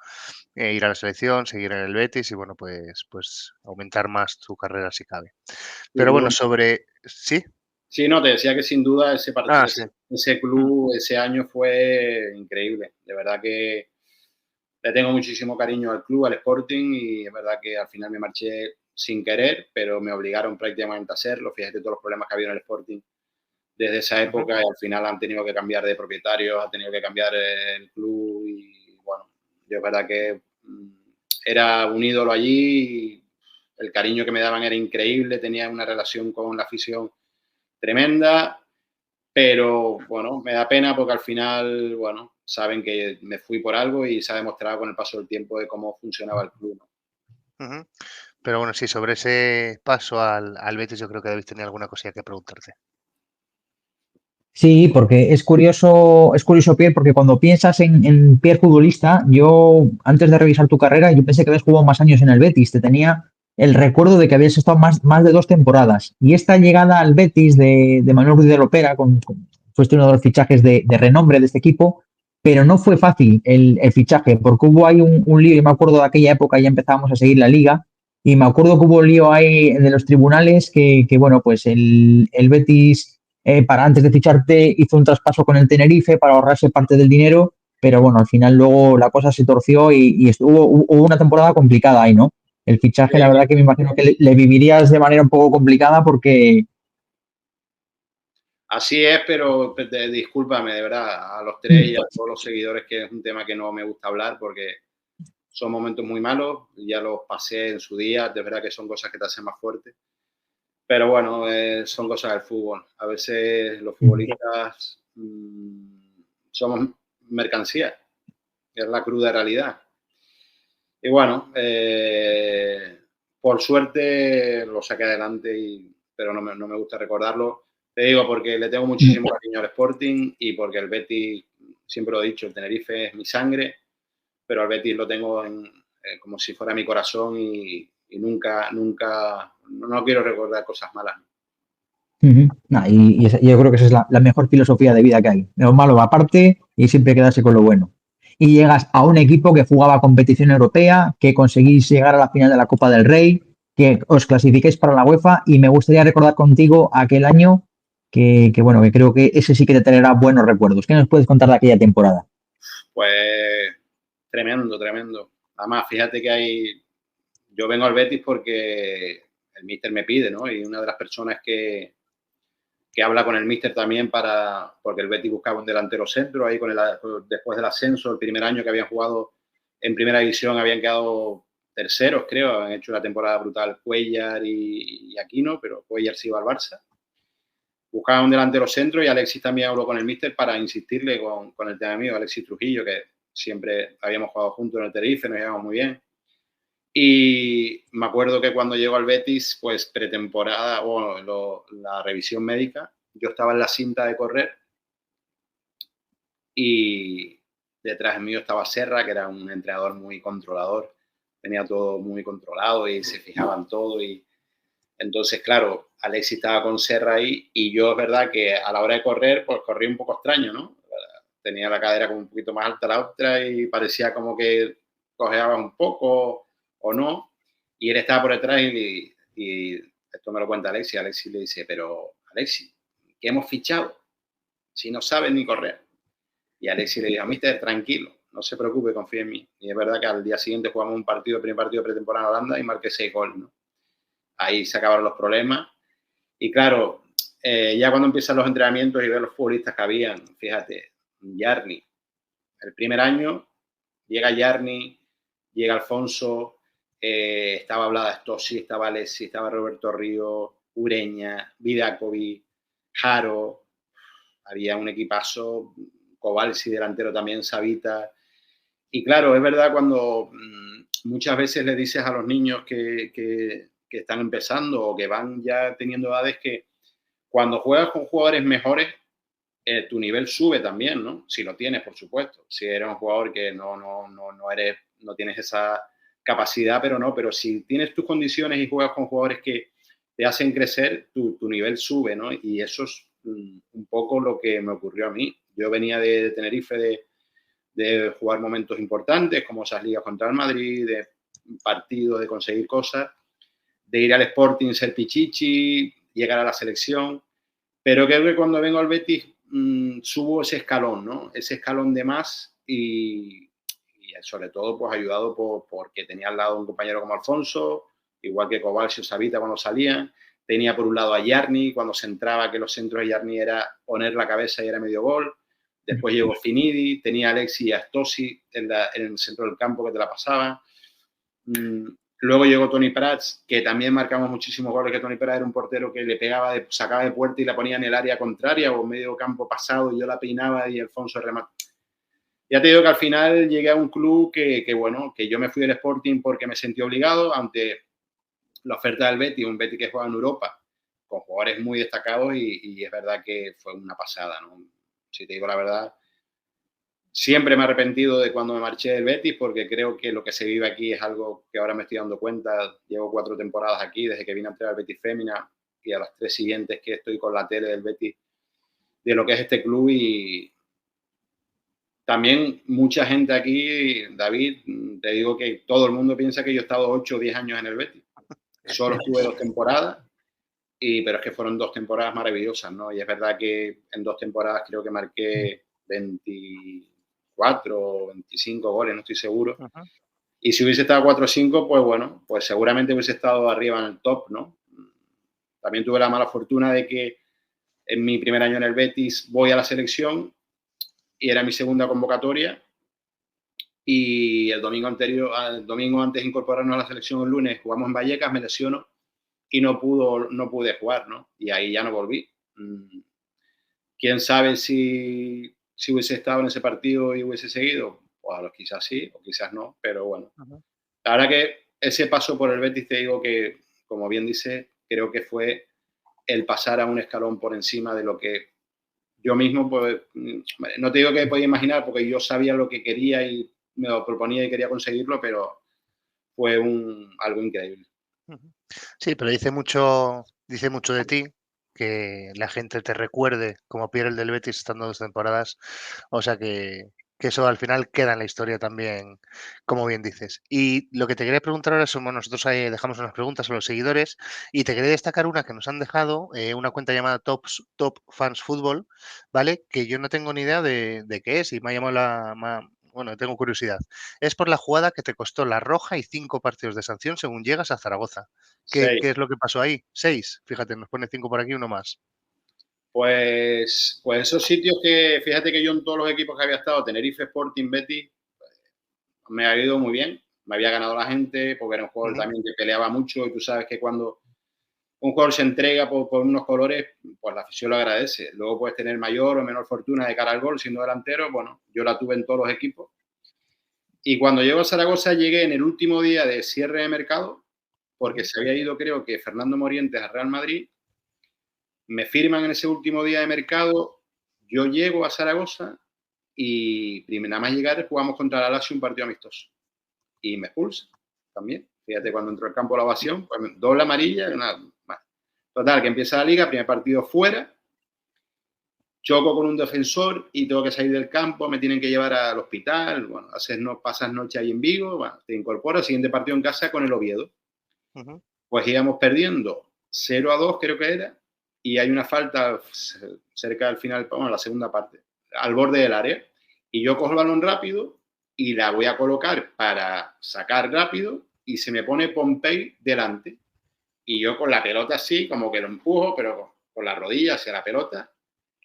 ir a la selección, seguir en el Betis y bueno, pues aumentar más tu carrera si cabe. Sin Pero bueno, duda. ¿Sí? Sí, no, te decía que sin duda Ah, sí. ese Mm, club, ese año fue increíble. De verdad que le tengo muchísimo cariño al club, al Sporting, y es verdad que al final me marché sin querer, pero me obligaron prácticamente a hacerlo. Fíjate todos los problemas que había en el Sporting desde esa ujú, época y al final han tenido que cambiar de propietarios, ha tenido que cambiar el club y bueno, yo es verdad que era un ídolo allí, el cariño que me daban era increíble, tenía una relación con la afición tremenda, pero bueno, me da pena porque al final, bueno, saben que me fui por algo y se ha demostrado con el paso del tiempo de cómo funcionaba el club, ¿no? ujú. Pero bueno, sí, sobre ese paso al Betis yo creo que debéis tener alguna cosilla que preguntarte. Sí, porque es curioso, Pierre, porque cuando piensas en Pierre futbolista, yo, antes de revisar tu carrera, yo pensé que habías jugado más años en el Betis. Te tenía el recuerdo de que habías estado más de 2 temporadas. Y esta llegada al Betis de Manuel Ruiz de Lopera, fuiste uno de los fichajes de renombre de este equipo, pero no fue fácil el fichaje, porque hubo ahí un lío, y me acuerdo de aquella época, ya empezábamos a seguir la liga, y me acuerdo que hubo un lío ahí de los tribunales bueno, pues el Betis para antes de ficharte hizo un traspaso con el Tenerife para ahorrarse parte del dinero, pero bueno, al final luego la cosa se torció y hubo una temporada complicada ahí, ¿no? El fichaje, la verdad que me imagino que le vivirías de manera un poco complicada porque... Así es, pero discúlpame, de verdad, a los tres y a todos los seguidores, que es un tema que no me gusta hablar porque son momentos muy malos, ya los pasé en su día, de verdad que son cosas que te hacen más fuerte. Pero bueno, son cosas del fútbol. A veces los futbolistas somos mercancía, que es la cruda realidad. Y bueno, por suerte lo saqué adelante, pero no me gusta recordarlo. Te digo porque le tengo muchísimo cariño al Sporting y porque el Betis, siempre lo he dicho, el Tenerife es mi sangre, pero al Betis lo tengo como si fuera mi corazón y nunca, no quiero recordar cosas malas. Nah, yo creo que esa es la mejor filosofía de vida que hay. Lo malo va aparte y siempre quedarse con lo bueno. Y llegas a un equipo que jugaba competición europea, que conseguís llegar a la final de la Copa del Rey, que os clasifiquéis para la UEFA y me gustaría recordar contigo aquel año bueno, que creo que ese sí que te traerá buenos recuerdos. ¿Qué nos puedes contar de aquella temporada? Pues tremendo, tremendo. Además, fíjate que yo vengo al Betis porque el míster me pide, ¿no? Y una de las personas que habla con el míster también porque el Betis buscaba un delantero centro, ahí después del ascenso, el primer año que habían jugado en primera división habían quedado terceros, creo, han hecho una temporada brutal Cuéllar y Aquino, pero Cuéllar se iba al Barça. Buscaba un delantero centro y Alexis también habló con el míster para insistirle con el tema mío, Alexis Trujillo, que siempre habíamos jugado juntos en el Tenerife, nos llevamos muy bien. Y me acuerdo que cuando llegó al Betis, pues pretemporada o la revisión médica, yo estaba en la cinta de correr y detrás mío estaba Serra, que era un entrenador muy controlador, tenía todo muy controlado y se fijaban todo. Y entonces, claro, Alexis estaba con Serra ahí y yo es verdad que a la hora de correr, pues corrí un poco extraño, ¿no? Tenía la cadera como un poquito más alta la otra y parecía como que cojeaba un poco o no. Y él estaba por detrás y esto me lo cuenta Alexis. Alexis le dice, pero Alexis, ¿qué hemos fichado? Si no sabes ni correr. Y Alexis le dijo, mister, tranquilo, no se preocupe, confía en mí. Y es verdad que al día siguiente jugamos un primer partido de pretemporada en Holanda y marqué 6 goles, ¿no? Ahí se acabaron los problemas. Y claro, ya cuando empiezan los entrenamientos y ver los futbolistas que habían, fíjate, Yarni, el primer año llega Yarni, llega Alfonso, estaba Vlada Stossi, estaba Alessi, estaba Roberto Río, Ureña, Vidakovic, Jaro, había un equipazo, Kovalsi delantero también, Savita. Y claro, es verdad cuando muchas veces le dices a los niños que están empezando o que van ya teniendo edades que cuando juegas con jugadores mejores tu nivel sube también, ¿no? Si lo tienes, por supuesto. Si eres un jugador que no tienes esa capacidad, pero si tienes tus condiciones y juegas con jugadores que te hacen crecer, tu nivel sube, ¿no? Y eso es un poco lo que me ocurrió a mí. Yo venía de Tenerife de jugar momentos importantes, como esas ligas contra el Madrid, de partidos, de conseguir cosas, de ir al Sporting, ser pichichi, llegar a la selección. Pero creo que cuando vengo al Betis subo ese escalón, ¿no? Ese escalón de más y sobre todo pues ayudado porque tenía al lado un compañero como Alfonso, igual que Kovacs y Savita cuando salían. Tenía por un lado a Yarni, cuando se entraba, que los centros de Yarni era poner la cabeza y era medio gol. Después llegó Finidi, tenía a Alexis y a Stosi en el centro del campo que te la pasaba. Luego llegó Toni Prats, que también marcamos muchísimos goles, que Toni Prats era un portero que le pegaba, sacaba de puerta y la ponía en el área contraria o medio campo pasado y yo la peinaba y Alfonso remataba. Ya te digo que al final llegué a un club que yo me fui del Sporting porque me sentí obligado ante la oferta del Betis, un Betis que juega en Europa con jugadores muy destacados y es verdad que fue una pasada, ¿no? Si te digo la verdad, siempre me he arrepentido de cuando me marché del Betis porque creo que lo que se vive aquí es algo que ahora me estoy dando cuenta. Llevo 4 temporadas aquí desde que vine a entrar al Betis Fémina y a las 3 siguientes que estoy con la tele del Betis, de lo que es este club. Y también mucha gente aquí, David, te digo que todo el mundo piensa que yo he estado 8 o 10 años en el Betis. Solo estuve 2 temporadas, pero es que fueron 2 temporadas maravillosas, ¿no? Y es verdad que en 2 temporadas creo que marqué 24 o 25 goles, no estoy seguro. Y si hubiese estado 4 o 5, pues bueno, pues seguramente hubiese estado arriba en el top, ¿no? También tuve la mala fortuna de que en mi primer año en el Betis voy a la selección y era mi segunda convocatoria y el domingo antes de incorporarnos a la selección el lunes jugamos en Vallecas, me lesiono y no pude jugar, ¿no? Y ahí ya no volví. ¿Quién sabe si hubiese estado en ese partido y hubiese seguido? Pues quizás sí o quizás no, pero bueno. La verdad que ese paso por el Betis, te digo que, como bien dice, creo que fue el pasar a un escalón por encima de lo que yo mismo, pues, no te digo que podía imaginar, porque yo sabía lo que quería y me lo proponía y quería conseguirlo, pero fue algo increíble. Sí, pero dice mucho de ti que la gente te recuerde como Pierre el del Betis estando 2 temporadas, o sea que eso al final queda en la historia también, como bien dices. Y lo que te quería preguntar ahora son, bueno, nosotros ahí dejamos unas preguntas a los seguidores y te quería destacar una que nos han dejado, una cuenta llamada Top Fans Football, ¿vale? Que yo no tengo ni idea de qué es y me ha llamado bueno, tengo curiosidad. Es por la jugada que te costó la roja y 5 partidos de sanción según llegas a Zaragoza. ¿Qué es lo que pasó ahí? 6, fíjate, nos pone 5 por aquí, uno más. Pues esos sitios que, fíjate que yo en todos los equipos que había estado, Tenerife, Sporting, Betis, me había ido muy bien, me había ganado la gente, porque era un jugador también que peleaba mucho y tú sabes que cuando un jugador se entrega por unos colores, pues la afición lo agradece. Luego puedes tener mayor o menor fortuna de cara al gol siendo delantero, bueno, yo la tuve en todos los equipos. Y cuando llego a Zaragoza llegué en el último día de cierre de mercado, porque se había ido, creo que Fernando Morientes al Real Madrid. Me firman en ese último día de mercado, yo llego a Zaragoza y nada más llegar jugamos contra la Lazio un partido amistoso. Y me expulsan también. Fíjate, cuando entró al campo la ovación, pues doble amarilla. Total, que empieza la liga, primer partido fuera, choco con un defensor y tengo que salir del campo, me tienen que llevar al hospital, bueno, pasas noche ahí en Vigo, bueno, te incorporas, siguiente partido en casa con el Oviedo. Pues íbamos perdiendo 0-2 creo que era, y hay una falta cerca del final, bueno, la segunda parte, al borde del área, y yo cojo el balón rápido y la voy a colocar para sacar rápido y se me pone Pompey delante. Y yo con la pelota así, como que lo empujo, pero con la rodilla hacia la pelota.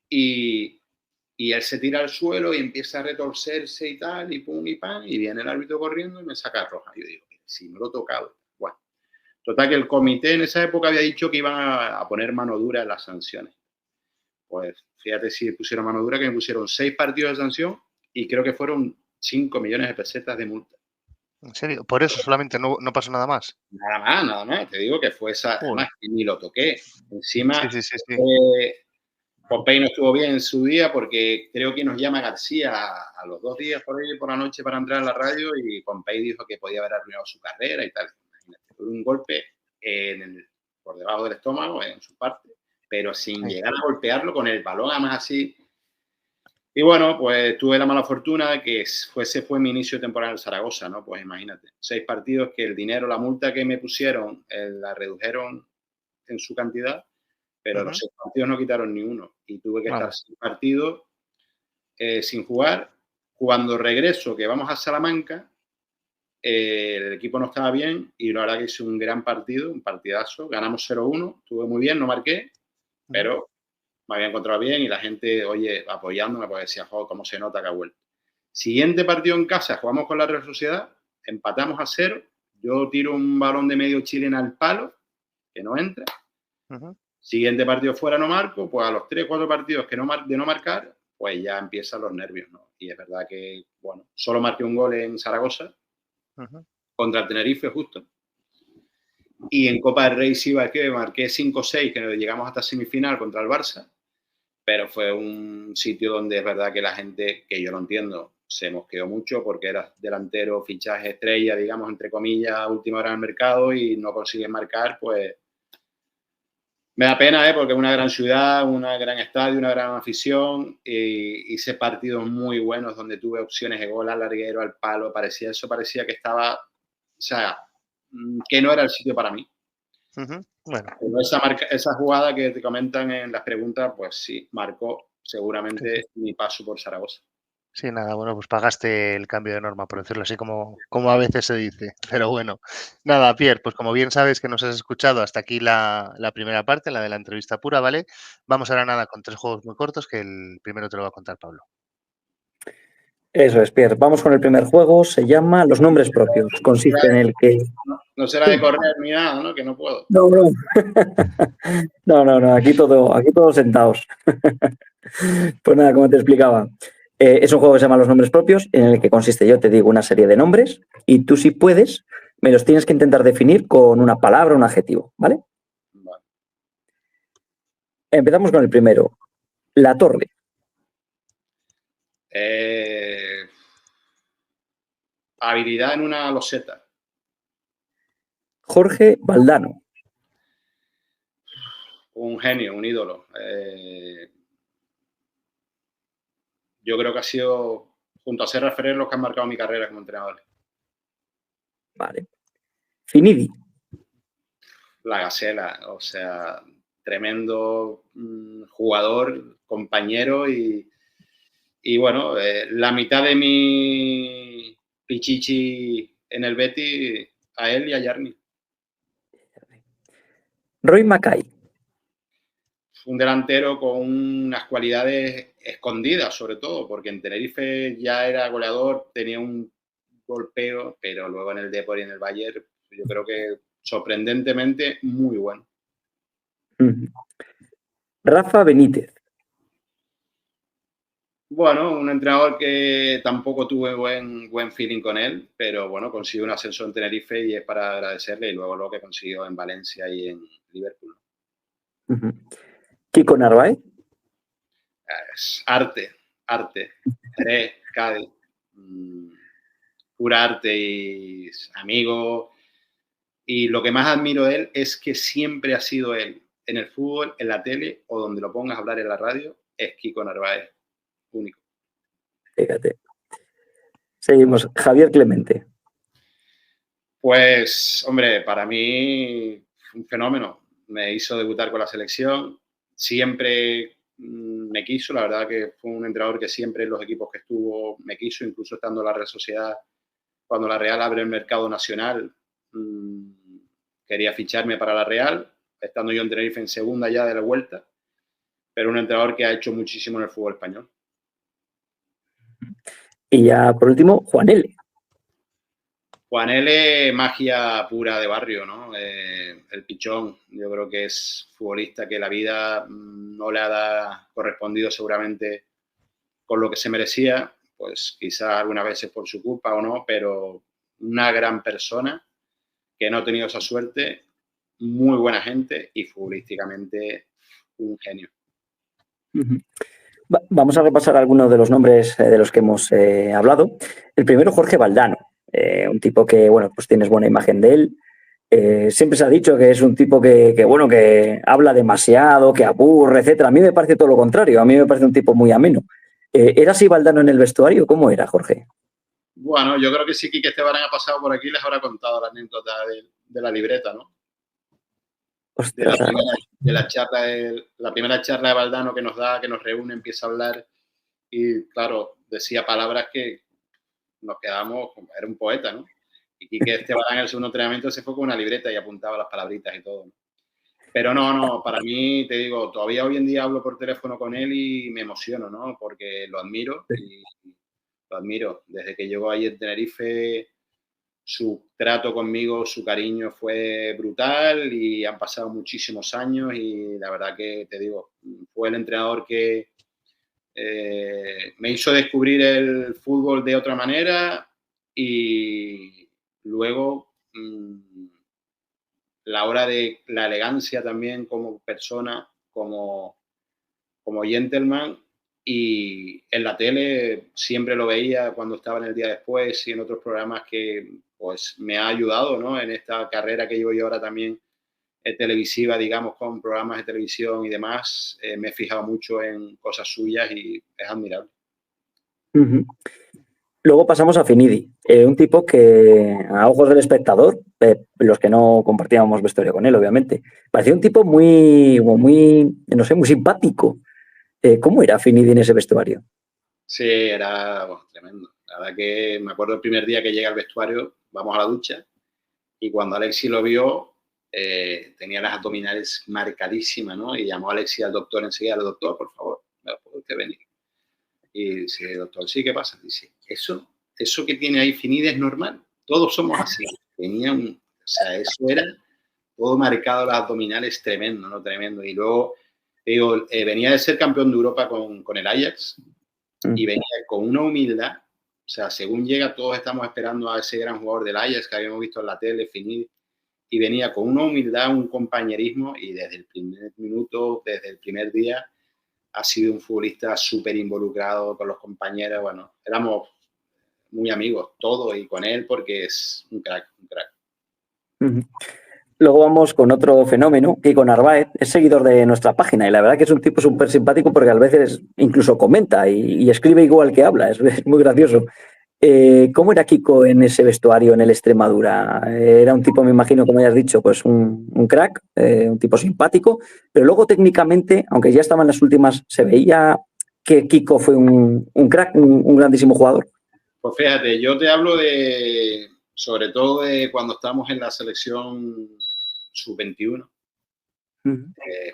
Y él se tira al suelo y empieza a retorcerse y tal, y pum y pan, y viene el árbitro corriendo y me saca roja. Yo digo, si no lo he tocado. Bueno, total que el comité en esa época había dicho que iban a poner mano dura en las sanciones. Pues fíjate si pusieron mano dura, que me pusieron 6 partidos de sanción y creo que fueron 5 millones de pesetas de multa. ¿En serio? ¿Por eso solamente no pasó nada más? Nada más. Te digo que fue esa, además que ni lo toqué. Encima, Sí. Pompey no estuvo bien en su día porque creo que nos llama García a los 2 días por ahí por la noche para entrar en la radio y Pompey dijo que podía haber arruinado su carrera y tal. Imagínate, tuvo un golpe por debajo del estómago, en su parte, pero sin llegar a golpearlo con el balón, además así. Y bueno, pues tuve la mala fortuna de que ese fue mi inicio de temporada en Zaragoza, ¿no? Pues imagínate, 6 partidos que el dinero, la multa que me pusieron, la redujeron en su cantidad, pero los 6 partidos no quitaron ni uno. Y tuve que estar 6 partidos sin jugar. Cuando regreso, que vamos a Salamanca, el equipo no estaba bien y la verdad que hice un gran partido, un partidazo. Ganamos 0-1, estuve muy bien, no marqué, pero me había encontrado bien y la gente, oye, apoyándome, porque decía, joder, cómo se nota que ha vuelto. Siguiente partido en casa, jugamos con la Real Sociedad, empatamos a 0, yo tiro un balón de medio chilena al palo, que no entra. Siguiente partido fuera, no marco, pues a los 3, 4 partidos de no marcar, pues ya empiezan los nervios, ¿no? Y es verdad que, bueno, solo marqué un gol en Zaragoza, contra el Tenerife justo. Y en Copa del Rey sí marqué 5-6, que llegamos hasta semifinal contra el Barça, pero fue un sitio donde es verdad que la gente, que yo lo entiendo, se mosqueó mucho porque era delantero, fichaje estrella, digamos, entre comillas, última hora en el mercado y no consigues marcar, pues me da pena, porque es una gran ciudad, un gran estadio, una gran afición. Hice partidos muy buenos donde tuve opciones de gol al larguero, al palo. Parecía que estaba, o sea, que no era el sitio para mí. Bueno. Pero esa jugada que te comentan en las preguntas, pues sí, marcó seguramente mi paso por Zaragoza. Sí, nada, bueno, pues pagaste el cambio de norma, por decirlo así, como a veces se dice. Pero bueno, nada, Pierre, pues como bien sabes que nos has escuchado hasta aquí la primera parte, la de la entrevista pura, ¿vale? Vamos ahora nada con 3 juegos muy cortos, que el primero te lo va a contar Pablo. Eso es, Pierre. Vamos con el primer juego, se llama Los nombres propios. Consiste en el que... No será de correr ni nada, ¿no? Que no puedo. No, no. No, aquí todos sentados. Pues nada, como te explicaba, es un juego que se llama Los nombres propios, en el que consiste, yo te digo una serie de nombres y tú, si puedes, me los tienes que intentar definir con una palabra, un adjetivo, ¿vale? Vale. Empezamos con el primero. La Torre. Habilidad en una loseta. Jorge Valdano. Un genio, un ídolo. Yo creo que ha sido, junto a Serra Ferrer, los que han marcado mi carrera como entrenador. Vale. Finidi. La Gasela, o sea, tremendo jugador, compañero y bueno, la mitad de mi pichichi en el Betis a él y a Yarni. Roy Mackay. Un delantero con unas cualidades escondidas, sobre todo, porque en Tenerife ya era goleador, tenía un golpeo, pero luego en el Depor y en el Bayern, yo creo que sorprendentemente muy bueno. Rafa Benítez. Bueno, un entrenador que tampoco tuve buen feeling con él, pero bueno, consiguió un ascenso en Tenerife y es para agradecerle, y luego lo que consiguió en Valencia y en Liverpool. Kiko Narváez. Es arte. Jerez, Cádiz. Pura arte y amigo. Y lo que más admiro de él es que siempre ha sido él. En el fútbol, en la tele o donde lo pongas a hablar en la radio, es Kiko Narváez. Único. Fíjate. Seguimos. Javier Clemente. Pues, hombre, para mí un fenómeno. Me hizo debutar con la selección. Siempre me quiso. La verdad que fue un entrenador que siempre en los equipos que estuvo me quiso, incluso estando en la Real Sociedad. Cuando la Real abre el mercado nacional, quería ficharme para la Real, estando yo en Tenerife en segunda ya de la vuelta, pero un entrenador que ha hecho muchísimo en el fútbol español. Y ya por último, Juan L. Juan L, magia pura de barrio, ¿no? El pichón, yo creo que es futbolista que la vida no le ha correspondido seguramente con lo que se merecía, pues quizá algunas veces por su culpa o no, pero una gran persona que no ha tenido esa suerte, muy buena gente y futbolísticamente un genio. Ujú. Vamos a repasar algunos de los nombres de los que hemos hablado. El primero, Jorge Valdano, un tipo que, bueno, pues tienes buena imagen de él. Siempre se ha dicho que es un tipo bueno, que habla demasiado, que aburre, etcétera. A mí me parece todo lo contrario. A mí me parece un tipo muy ameno. ¿Era así Valdano en el vestuario? ¿Cómo era, Jorge? Bueno, yo creo que sí, Quique Esteban ha pasado por aquí y les habrá contado la anécdota de la libreta, ¿no? De Ostras, la primera charla de Valdano que nos da, que nos reúne, empieza a hablar y, claro, decía palabras que nos quedamos, era un poeta, ¿no? Y Quique Esteban en el segundo entrenamiento se fue con una libreta y apuntaba las palabritas y todo, ¿no? Pero no, para mí, te digo, todavía hoy en día hablo por teléfono con él y me emociono, ¿no? Porque lo admiro y lo admiro. Desde que llegó ahí en Tenerife, su trato conmigo, su cariño fue brutal y han pasado muchísimos años y la verdad que, te digo, fue el entrenador que me hizo descubrir el fútbol de otra manera y luego la hora de la elegancia también como persona, como gentleman, y en la tele siempre lo veía cuando estaba en El Día Después y en otros programas que pues me ha ayudado, ¿no? En esta carrera que llevo yo ahora también televisiva, digamos, con programas de televisión y demás, me he fijado mucho en cosas suyas y es admirable. Uh-huh. Luego pasamos a Finidi, un tipo que a ojos del espectador, los que no compartíamos vestuario con él, obviamente, parecía un tipo muy, no sé, muy simpático. ¿Cómo era Finidi en ese vestuario? Sí, era tremendo. La verdad que me acuerdo el primer día que llega al vestuario, vamos a la ducha, y cuando Alexi lo vio, tenía las abdominales marcadísimas, ¿no? Y llamó a Alexi al doctor enseguida, al doctor, por favor, ¿me puede usted venir? Y dice, doctor, sí, ¿qué pasa? Dice, eso que tiene ahí Finidi es normal, todos somos así. Tenía o sea, eso era todo marcado, las abdominales, tremendo, ¿no? Tremendo. Y luego, digo, venía de ser campeón de Europa con el Ajax y venía con una humildad, o sea, según llega, todos estamos esperando a ese gran jugador del Ajax que habíamos visto en la tele, Finidi, y venía con una humildad, un compañerismo, y desde el primer minuto, desde el primer día, ha sido un futbolista súper involucrado con los compañeros. Bueno, éramos muy amigos todos y con él porque es un crack, un crack. Uh-huh. Luego vamos con otro fenómeno, Kiko Narváez, es seguidor de nuestra página y la verdad que es un tipo súper simpático porque a veces incluso comenta y escribe igual que habla, es muy gracioso. ¿Cómo era Kiko en ese vestuario en el Extremadura? Era un tipo, me imagino, como ya has dicho, pues un crack, un tipo simpático, pero luego técnicamente, aunque ya estaba en las últimas, se veía que Kiko fue un crack, un grandísimo jugador. Pues fíjate, yo te hablo de, sobre todo de cuando estábamos en la selección sub-21,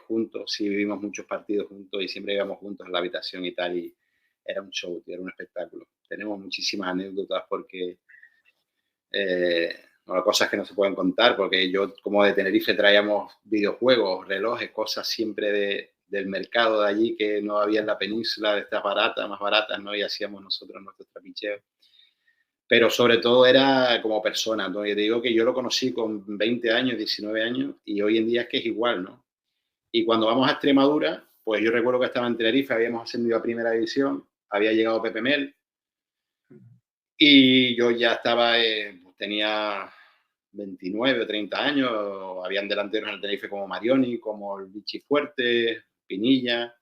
juntos, sí vivimos muchos partidos juntos y siempre íbamos juntos en la habitación y tal, y era un show, era un espectáculo. Tenemos muchísimas anécdotas porque, bueno, cosas que no se pueden contar, porque yo como de Tenerife traíamos videojuegos, relojes, cosas siempre del mercado de allí que no había en la península, de estas baratas, más baratas, ¿no? Y hacíamos nosotros nuestros trapicheos. Pero sobre todo era como persona, ¿no? Yo te digo que yo lo conocí con 20 años, 19 años, y hoy en día es que es igual, ¿no? Y cuando vamos a Extremadura, pues yo recuerdo que estaba en Tenerife, habíamos ascendido a Primera División, había llegado Pepe Mel, y yo ya estaba, tenía 29 o 30 años, habían delanteros en el Tenerife como Marioni, como el Vichy Fuerte, Pinilla,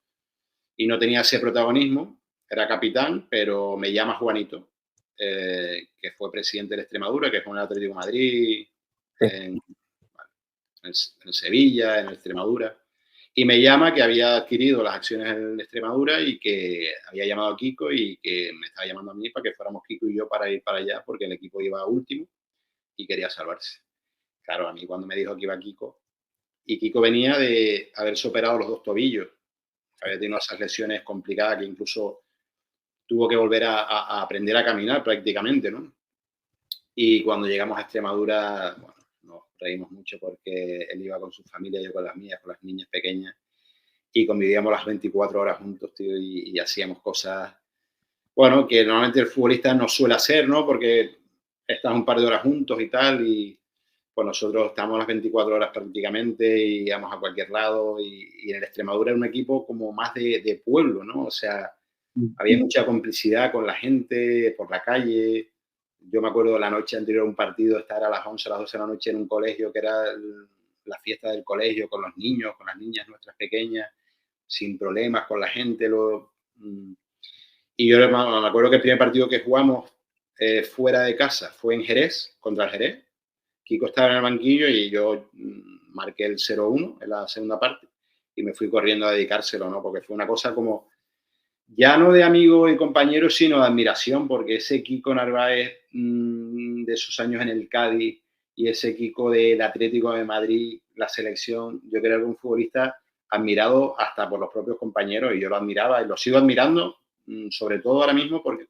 y no tenía ese protagonismo, era capitán, pero me llama Juanito, que fue presidente de Extremadura, que fue en el Atlético de Madrid, en Sevilla, en Extremadura, y me llama que había adquirido las acciones en Extremadura y que había llamado a Kiko y que me estaba llamando a mí para que fuéramos Kiko y yo para ir para allá porque el equipo iba último y quería salvarse. Claro, a mí cuando me dijo que iba Kiko, y Kiko venía de haberse operado los dos tobillos, había tenido esas lesiones complicadas que incluso tuvo que volver a aprender a caminar prácticamente, ¿no? Y cuando llegamos a Extremadura, bueno, nos reímos mucho porque él iba con su familia, yo con las mías, con las niñas pequeñas, y convivíamos las 24 horas juntos, tío, y hacíamos cosas, bueno, que normalmente el futbolista no suele hacer, ¿no? Porque estás un par de horas juntos y tal, pues nosotros estamos las 24 horas prácticamente y íbamos a cualquier lado y en el Extremadura era un equipo como más de pueblo, ¿no? O sea, había mucha complicidad con la gente por la calle. Yo me acuerdo la noche anterior a un partido estar a las 11, a las 12 de la noche en un colegio que era la fiesta del colegio con los niños, con las niñas nuestras pequeñas, sin problemas con la gente. Y yo me acuerdo que el primer partido que jugamos fuera de casa fue en Jerez, contra el Jerez. Kiko estaba en el banquillo y yo marqué el 0-1 en la segunda parte y me fui corriendo a dedicárselo, ¿no? Porque fue una cosa como, ya no de amigo y compañero, sino de admiración, porque ese Kiko Narváez de esos años en el Cádiz y ese Kiko del Atlético de Madrid, la selección, yo creo que era un futbolista admirado hasta por los propios compañeros y yo lo admiraba y lo sigo admirando, sobre todo ahora mismo por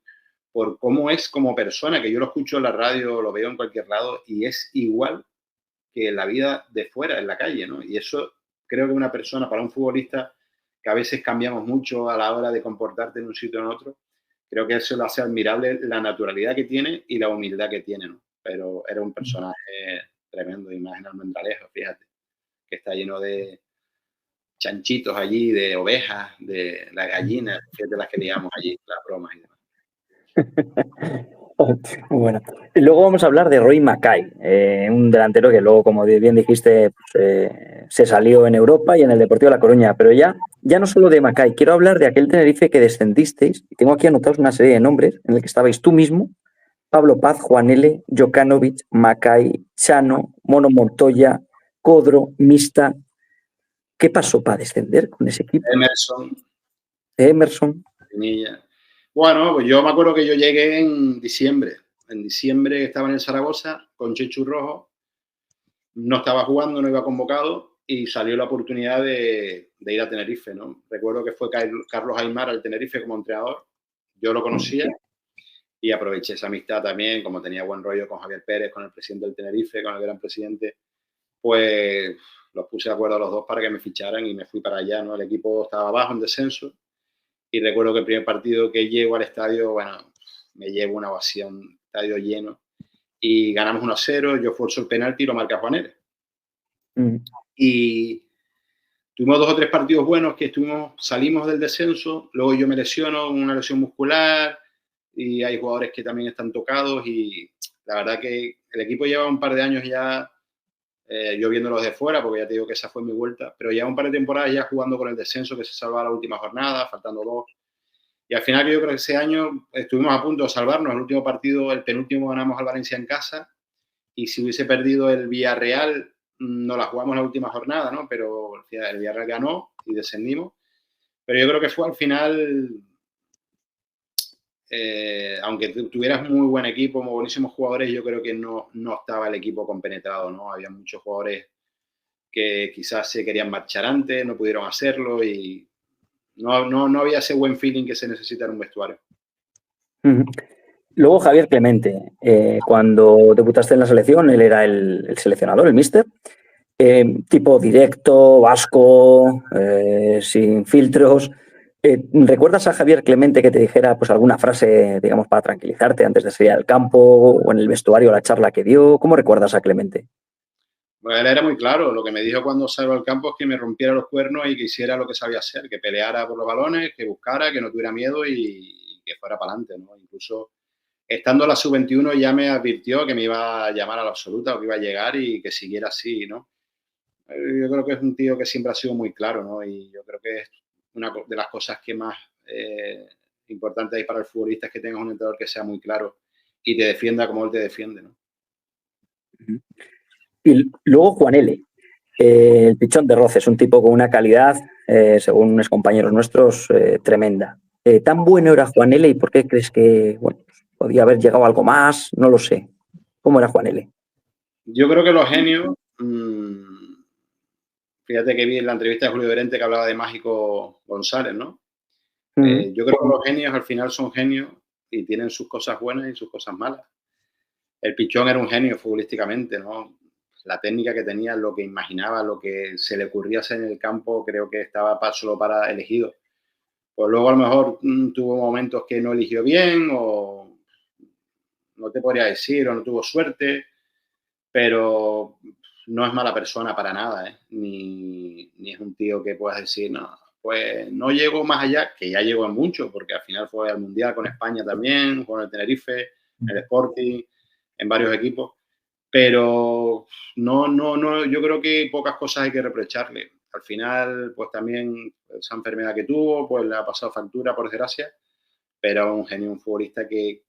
cómo es como persona, que yo lo escucho en la radio, lo veo en cualquier lado y es igual que en la vida de fuera, en la calle, ¿no? Y eso creo que una persona, para un futbolista, que a veces cambiamos mucho a la hora de comportarte en un sitio o en otro, creo que eso lo hace admirable la naturalidad que tiene y la humildad que tiene, ¿no? Pero era un personaje tremendo, y más en Almendralejo, fíjate, que está lleno de chanchitos allí, de ovejas, de las gallinas, fíjate las que liamos allí, las bromas y demás. Bueno, y luego vamos a hablar de Roy Mackay, un delantero que luego, como bien dijiste, pues, se salió en Europa y en el Deportivo La Coruña, pero ya no solo de Mackay, quiero hablar de aquel Tenerife que descendisteis, y tengo aquí anotados una serie de nombres en el que estabais tú mismo, Pablo Paz, Juan L., Jokanovic, Mackay, Chano, Mono Montoya, Codro, Mista. ¿Qué pasó para descender con ese equipo? Emerson. Pinilla. Bueno, pues yo me acuerdo que yo llegué en diciembre. En diciembre estaba en el Zaragoza con Chechu Rojo. No estaba jugando, no iba convocado y salió la oportunidad de ir a Tenerife, ¿no? Recuerdo que fue Carlos Aymar al Tenerife como entrenador. Yo lo conocía y aproveché esa amistad también, como tenía buen rollo con Javier Pérez, con el presidente del Tenerife, con el gran presidente, pues los puse de acuerdo a los dos para que me ficharan y me fui para allá, ¿no? El equipo estaba abajo en descenso. Y recuerdo que el primer partido que llego al estadio, bueno, me llevo una ovación, estadio lleno, y ganamos 1-0, yo forzo el penalti y lo marca Juan L. Y tuvimos 2 o 3 partidos buenos que salimos del descenso, luego yo me lesiono, una lesión muscular, y hay jugadores que también están tocados, y la verdad que el equipo lleva un par de años ya, yo viéndolos de fuera, porque ya te digo que esa fue mi vuelta, pero ya un par de temporadas ya jugando con el descenso, que se salva la última jornada, faltando 2. Y al final yo creo que ese año estuvimos a punto de salvarnos. El último partido, el penúltimo, ganamos al Valencia en casa, y si hubiese perdido el Villarreal, no la jugamos en la última jornada, ¿no? Pero el Villarreal ganó y descendimos. Pero yo creo que fue al final, aunque tuvieras muy buen equipo, muy buenísimos jugadores, yo creo que no estaba el equipo compenetrado, ¿no? Había muchos jugadores que quizás se querían marchar antes, no pudieron hacerlo y no había ese buen feeling que se necesita en un vestuario. Luego Javier Clemente, cuando debutaste en la selección, él era el seleccionador, el míster, tipo directo, vasco, sin filtros. ¿Recuerdas a Javier Clemente que te dijera pues alguna frase, digamos, para tranquilizarte antes de salir al campo o en el vestuario, la charla que dio? ¿Cómo recuerdas a Clemente? Bueno, él era muy claro. Lo que me dijo cuando salgo al campo es que me rompiera los cuernos y que hiciera lo que sabía hacer, que peleara por los balones, que buscara, que no tuviera miedo y que fuera para adelante, ¿no? Incluso estando en la sub-21 ya me advirtió que me iba a llamar a la absoluta o que iba a llegar y que siguiera así, ¿no? Yo creo que es un tío que siempre ha sido muy claro, ¿no? Y yo creo que es una de las cosas que más importante hay para el futbolista, es que tengas un entrenador que sea muy claro y te defienda como él te defiende, ¿no? Y luego Juan L., el pichón de Roces, un tipo con una calidad, según unos compañeros nuestros, tremenda. ¿Tan bueno era Juan L. y por qué crees que podía haber llegado algo más? No lo sé. ¿Cómo era Juan L.? Yo creo que los genios, fíjate que vi en la entrevista de Julio Berente que hablaba de Mágico González, ¿no? Yo creo que los genios al final son genios y tienen sus cosas buenas y sus cosas malas. El Pichón era un genio futbolísticamente, ¿no? La técnica que tenía, lo que imaginaba, lo que se le ocurría hacer en el campo, creo que estaba solo para elegido. Pues luego a lo mejor tuvo momentos que no eligió bien o no te podría decir, o no tuvo suerte, pero no es mala persona para nada, ¿eh? Ni es un tío que puedas decir, no, pues no llegó más allá, que ya llegó a mucho, porque al final fue al Mundial con España también, con el Tenerife, el Sporting, en varios equipos, pero no, yo creo que pocas cosas hay que reprocharle. Al final, pues también esa enfermedad que tuvo, pues le ha pasado factura, por desgracia, pero un genio, un futbolista que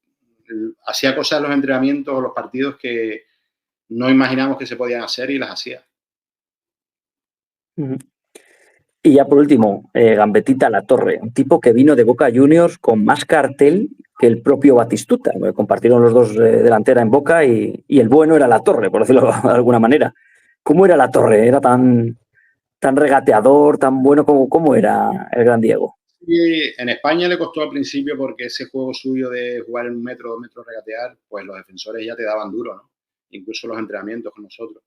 hacía cosas en los entrenamientos o los partidos que no imaginamos que se podían hacer y las hacía. Y ya por último, Gambetita Latorre, un tipo que vino de Boca Juniors con más cartel que el propio Batistuta. Compartieron los dos delantera en Boca y el bueno era Latorre, por decirlo de alguna manera. ¿Cómo era Latorre? ¿Era tan regateador, tan bueno como era el gran Diego? Sí, en España le costó al principio porque ese juego suyo de jugar en 1 metro, 2 metros, regatear, pues los defensores ya te daban duro, ¿no? Incluso los entrenamientos con nosotros.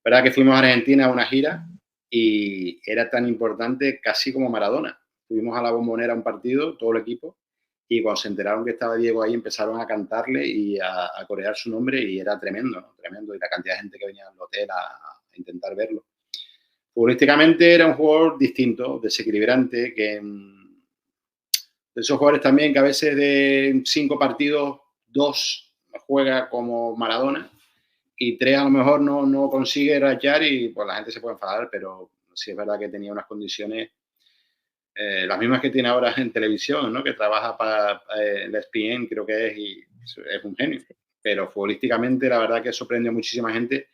Verdad que fuimos a Argentina a una gira y era tan importante casi como Maradona. Fuimos a la Bombonera a un partido, todo el equipo, y cuando se enteraron que estaba Diego ahí empezaron a cantarle y a corear su nombre y era tremendo, ¿no? Tremendo. Y la cantidad de gente que venía al hotel a intentar verlo. Futbolísticamente era un jugador distinto, desequilibrante, que de esos jugadores también que a veces de 5 partidos, 2 juega como Maradona y 3 a lo mejor no consigue rachar y pues la gente se puede enfadar, pero sí es verdad que tenía unas condiciones las mismas que tiene ahora en televisión, ¿no? Que trabaja para el ESPN, creo que es, y es un genio. Pero futbolísticamente la verdad que sorprendió a muchísima gente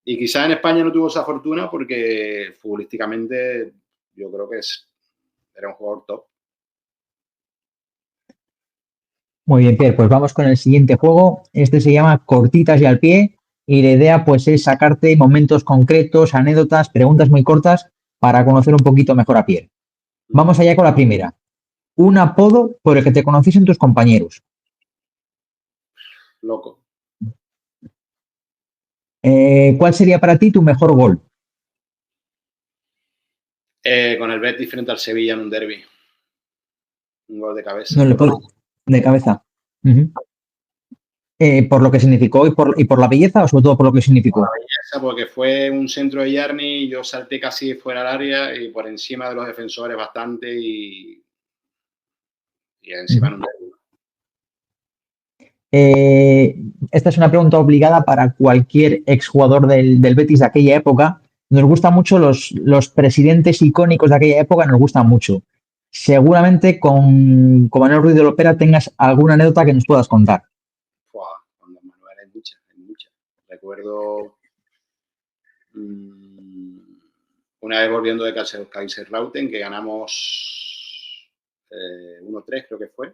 y quizás en España no tuvo esa fortuna porque futbolísticamente yo creo que era un jugador top. Muy bien, Pierre, pues vamos con el siguiente juego. Este se llama Cortitas y al pie y la idea pues es sacarte momentos concretos, anécdotas, preguntas muy cortas para conocer un poquito mejor a Pierre. Vamos allá con la primera. Un apodo por el que te conociesen tus compañeros. Loco. ¿Cuál sería para ti tu mejor gol? Con el Betis frente al Sevilla en un derbi. Un gol de cabeza. No le puedo. De cabeza. ¿Por lo que significó y por la belleza o sobre todo por lo que significó? Por la belleza, porque fue un centro de Yarni, yo salté casi fuera del área y por encima de los defensores bastante y encima en un derbi. Esta es una pregunta obligada para cualquier exjugador del Betis de aquella época. Nos gustan mucho los presidentes icónicos de aquella época, nos gustan mucho. Seguramente con Manuel Ruiz de Lopera tengas alguna anécdota que nos puedas contar. Con Manuel hay muchas. Recuerdo una vez volviendo de Kaiserslautern que ganamos 1-3 creo que fue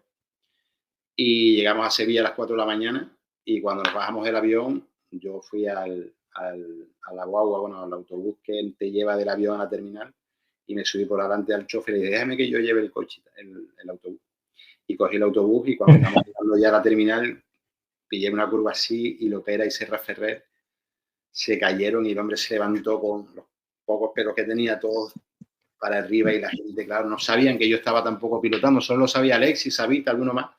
y llegamos a Sevilla a las 4 de la mañana y cuando nos bajamos del avión yo fui a la guagua, bueno, al autobús que te lleva del avión a la terminal y me subí por delante al chofer y le dije, déjame que yo lleve el coche, el autobús. Y cogí el autobús y cuando estamos llegando ya a la terminal pillé una curva así y Lopera y Serra Ferrer se cayeron y el hombre se levantó con los pocos pelos que tenía todos para arriba y la gente, claro, no sabían que yo estaba tampoco pilotando, solo sabía Alexis, Sabita, alguno más.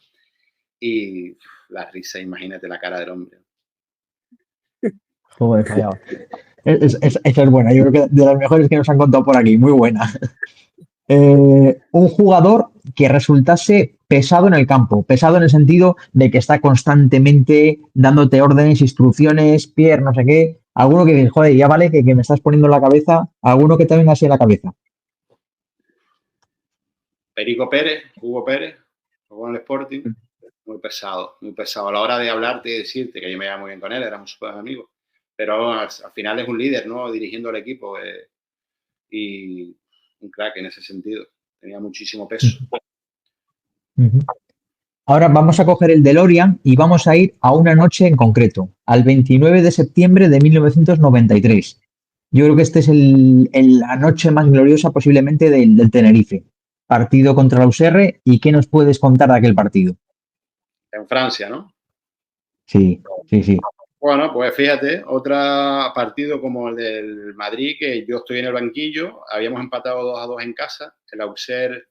Y la risa, imagínate la cara del hombre. Joder, fallado. Esa es buena, yo creo que de las mejores que nos han contado por aquí, muy buena. Un jugador que resultase pesado en el campo, pesado en el sentido de que está constantemente dándote órdenes, instrucciones, Pierre, no sé qué. Alguno que dice, joder, ya vale que me estás poniendo en la cabeza, alguno que te venga así en la cabeza. Perico Pérez, Hugo Pérez, jugó en el Sporting, muy pesado, muy pesado. A la hora de hablarte y decirte que yo me llevaba muy bien con él, éramos súper amigos, pero al final es un líder, ¿no? Dirigiendo al equipo y un crack en ese sentido, tenía muchísimo peso. Ahora vamos a coger el DeLorean y vamos a ir a una noche en concreto, al 29 de septiembre de 1993. Yo creo que esta es la noche más gloriosa posiblemente del Tenerife. Partido contra la USR. ¿Y qué nos puedes contar de aquel partido? En Francia, ¿no? Sí. Bueno, pues fíjate, otro partido como el del Madrid, que yo estoy en el banquillo, habíamos empatado 2-2 en casa, el Auxerre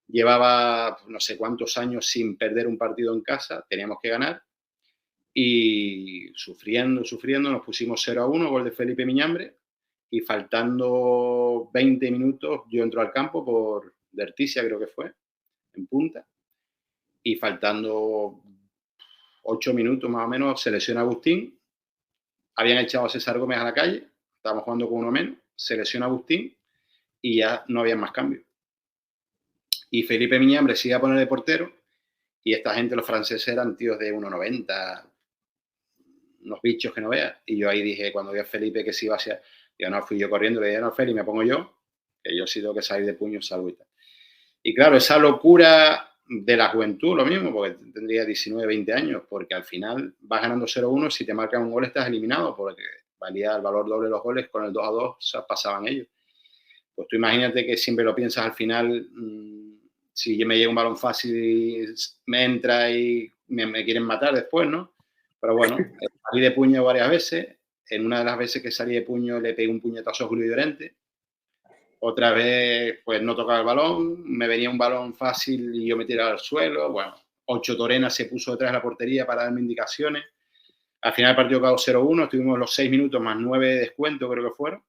llevaba no sé cuántos años sin perder un partido en casa, teníamos que ganar, y sufriendo, nos pusimos 0-1, gol de Felipe Miñambre, y faltando 20 minutos yo entro al campo por Derticia, creo que fue, en punta, y faltando 8 minutos más o menos se lesiona Agustín, habían echado a César Gómez a la calle, estábamos jugando con uno menos, se lesiona Agustín y ya no había más cambios. Y Felipe Miñambre sigue a poner de portero y esta gente, los franceses, eran tíos de 1,90, unos bichos que no veas. Y yo ahí dije, cuando vi a Felipe que se iba hacia... Yo no, fui yo corriendo, le dije, no, Felipe, me pongo yo, que yo sí tengo que salir de puño, salgo y tal. Y claro, esa locura de la juventud, lo mismo, porque tendría 19, 20 años, porque al final vas ganando 0-1, si te marcan un gol estás eliminado, porque valía el valor doble de los goles, con el 2-2 o sea, pasaban ellos. Pues tú imagínate que siempre lo piensas al final, si me llega un balón fácil y me entra y me quieren matar después, ¿no? Pero bueno, salí de puño varias veces. En una de las veces que salí de puño le pegué un puñetazo a Julio Llorente. Otra vez, pues no tocaba el balón, me venía un balón fácil y yo me tiraba al suelo. Bueno, 8 Torena se puso detrás de la portería para darme indicaciones. Al final el partido quedó 0-1, estuvimos los 6 minutos más 9 de descuento, creo que fueron.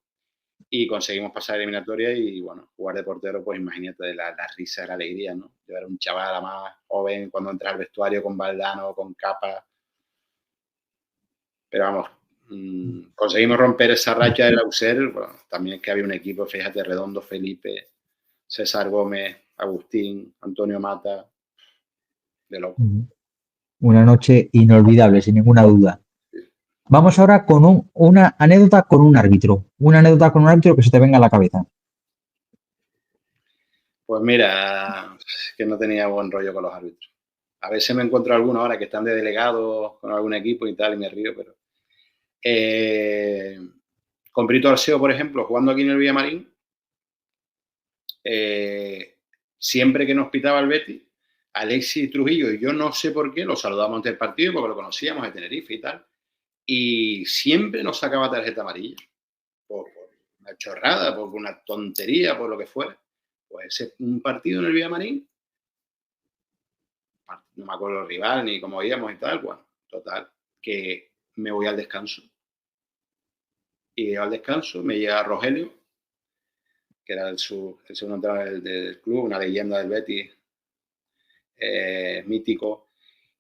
Y conseguimos pasar a eliminatoria y, bueno, jugar de portero, pues imagínate de la risa, de la alegría, ¿no? Yo era un chaval más joven cuando entré al vestuario con Valdano, con capa. Pero vamos, conseguimos romper esa racha del Auxerre. Bueno, también es que había un equipo, fíjate, Redondo, Felipe, César Gómez, Agustín, Antonio Mata, de loco. Una noche inolvidable, sin ninguna duda. Vamos ahora con una anécdota con un árbitro. Una anécdota con un árbitro que se te venga a la cabeza. Pues mira, es que no tenía buen rollo con los árbitros. A veces me encuentro algunos ahora que están de delegados con algún equipo y tal, y me río, pero... con Brito Arceo, por ejemplo, jugando aquí en el Villamarín, siempre que nos pitaba el Betis, Alexis Trujillo y yo no sé por qué, lo saludamos antes del partido porque lo conocíamos de Tenerife y tal, y siempre nos sacaba tarjeta amarilla por una chorrada, por una tontería, por lo que fuera. Pues un partido en el Villamarín, no me acuerdo el rival ni cómo íbamos y tal, bueno, total, que me voy al descanso. Y al descanso me llega Rogelio, que era el segundo entrenador del club, una leyenda del Betis, mítico,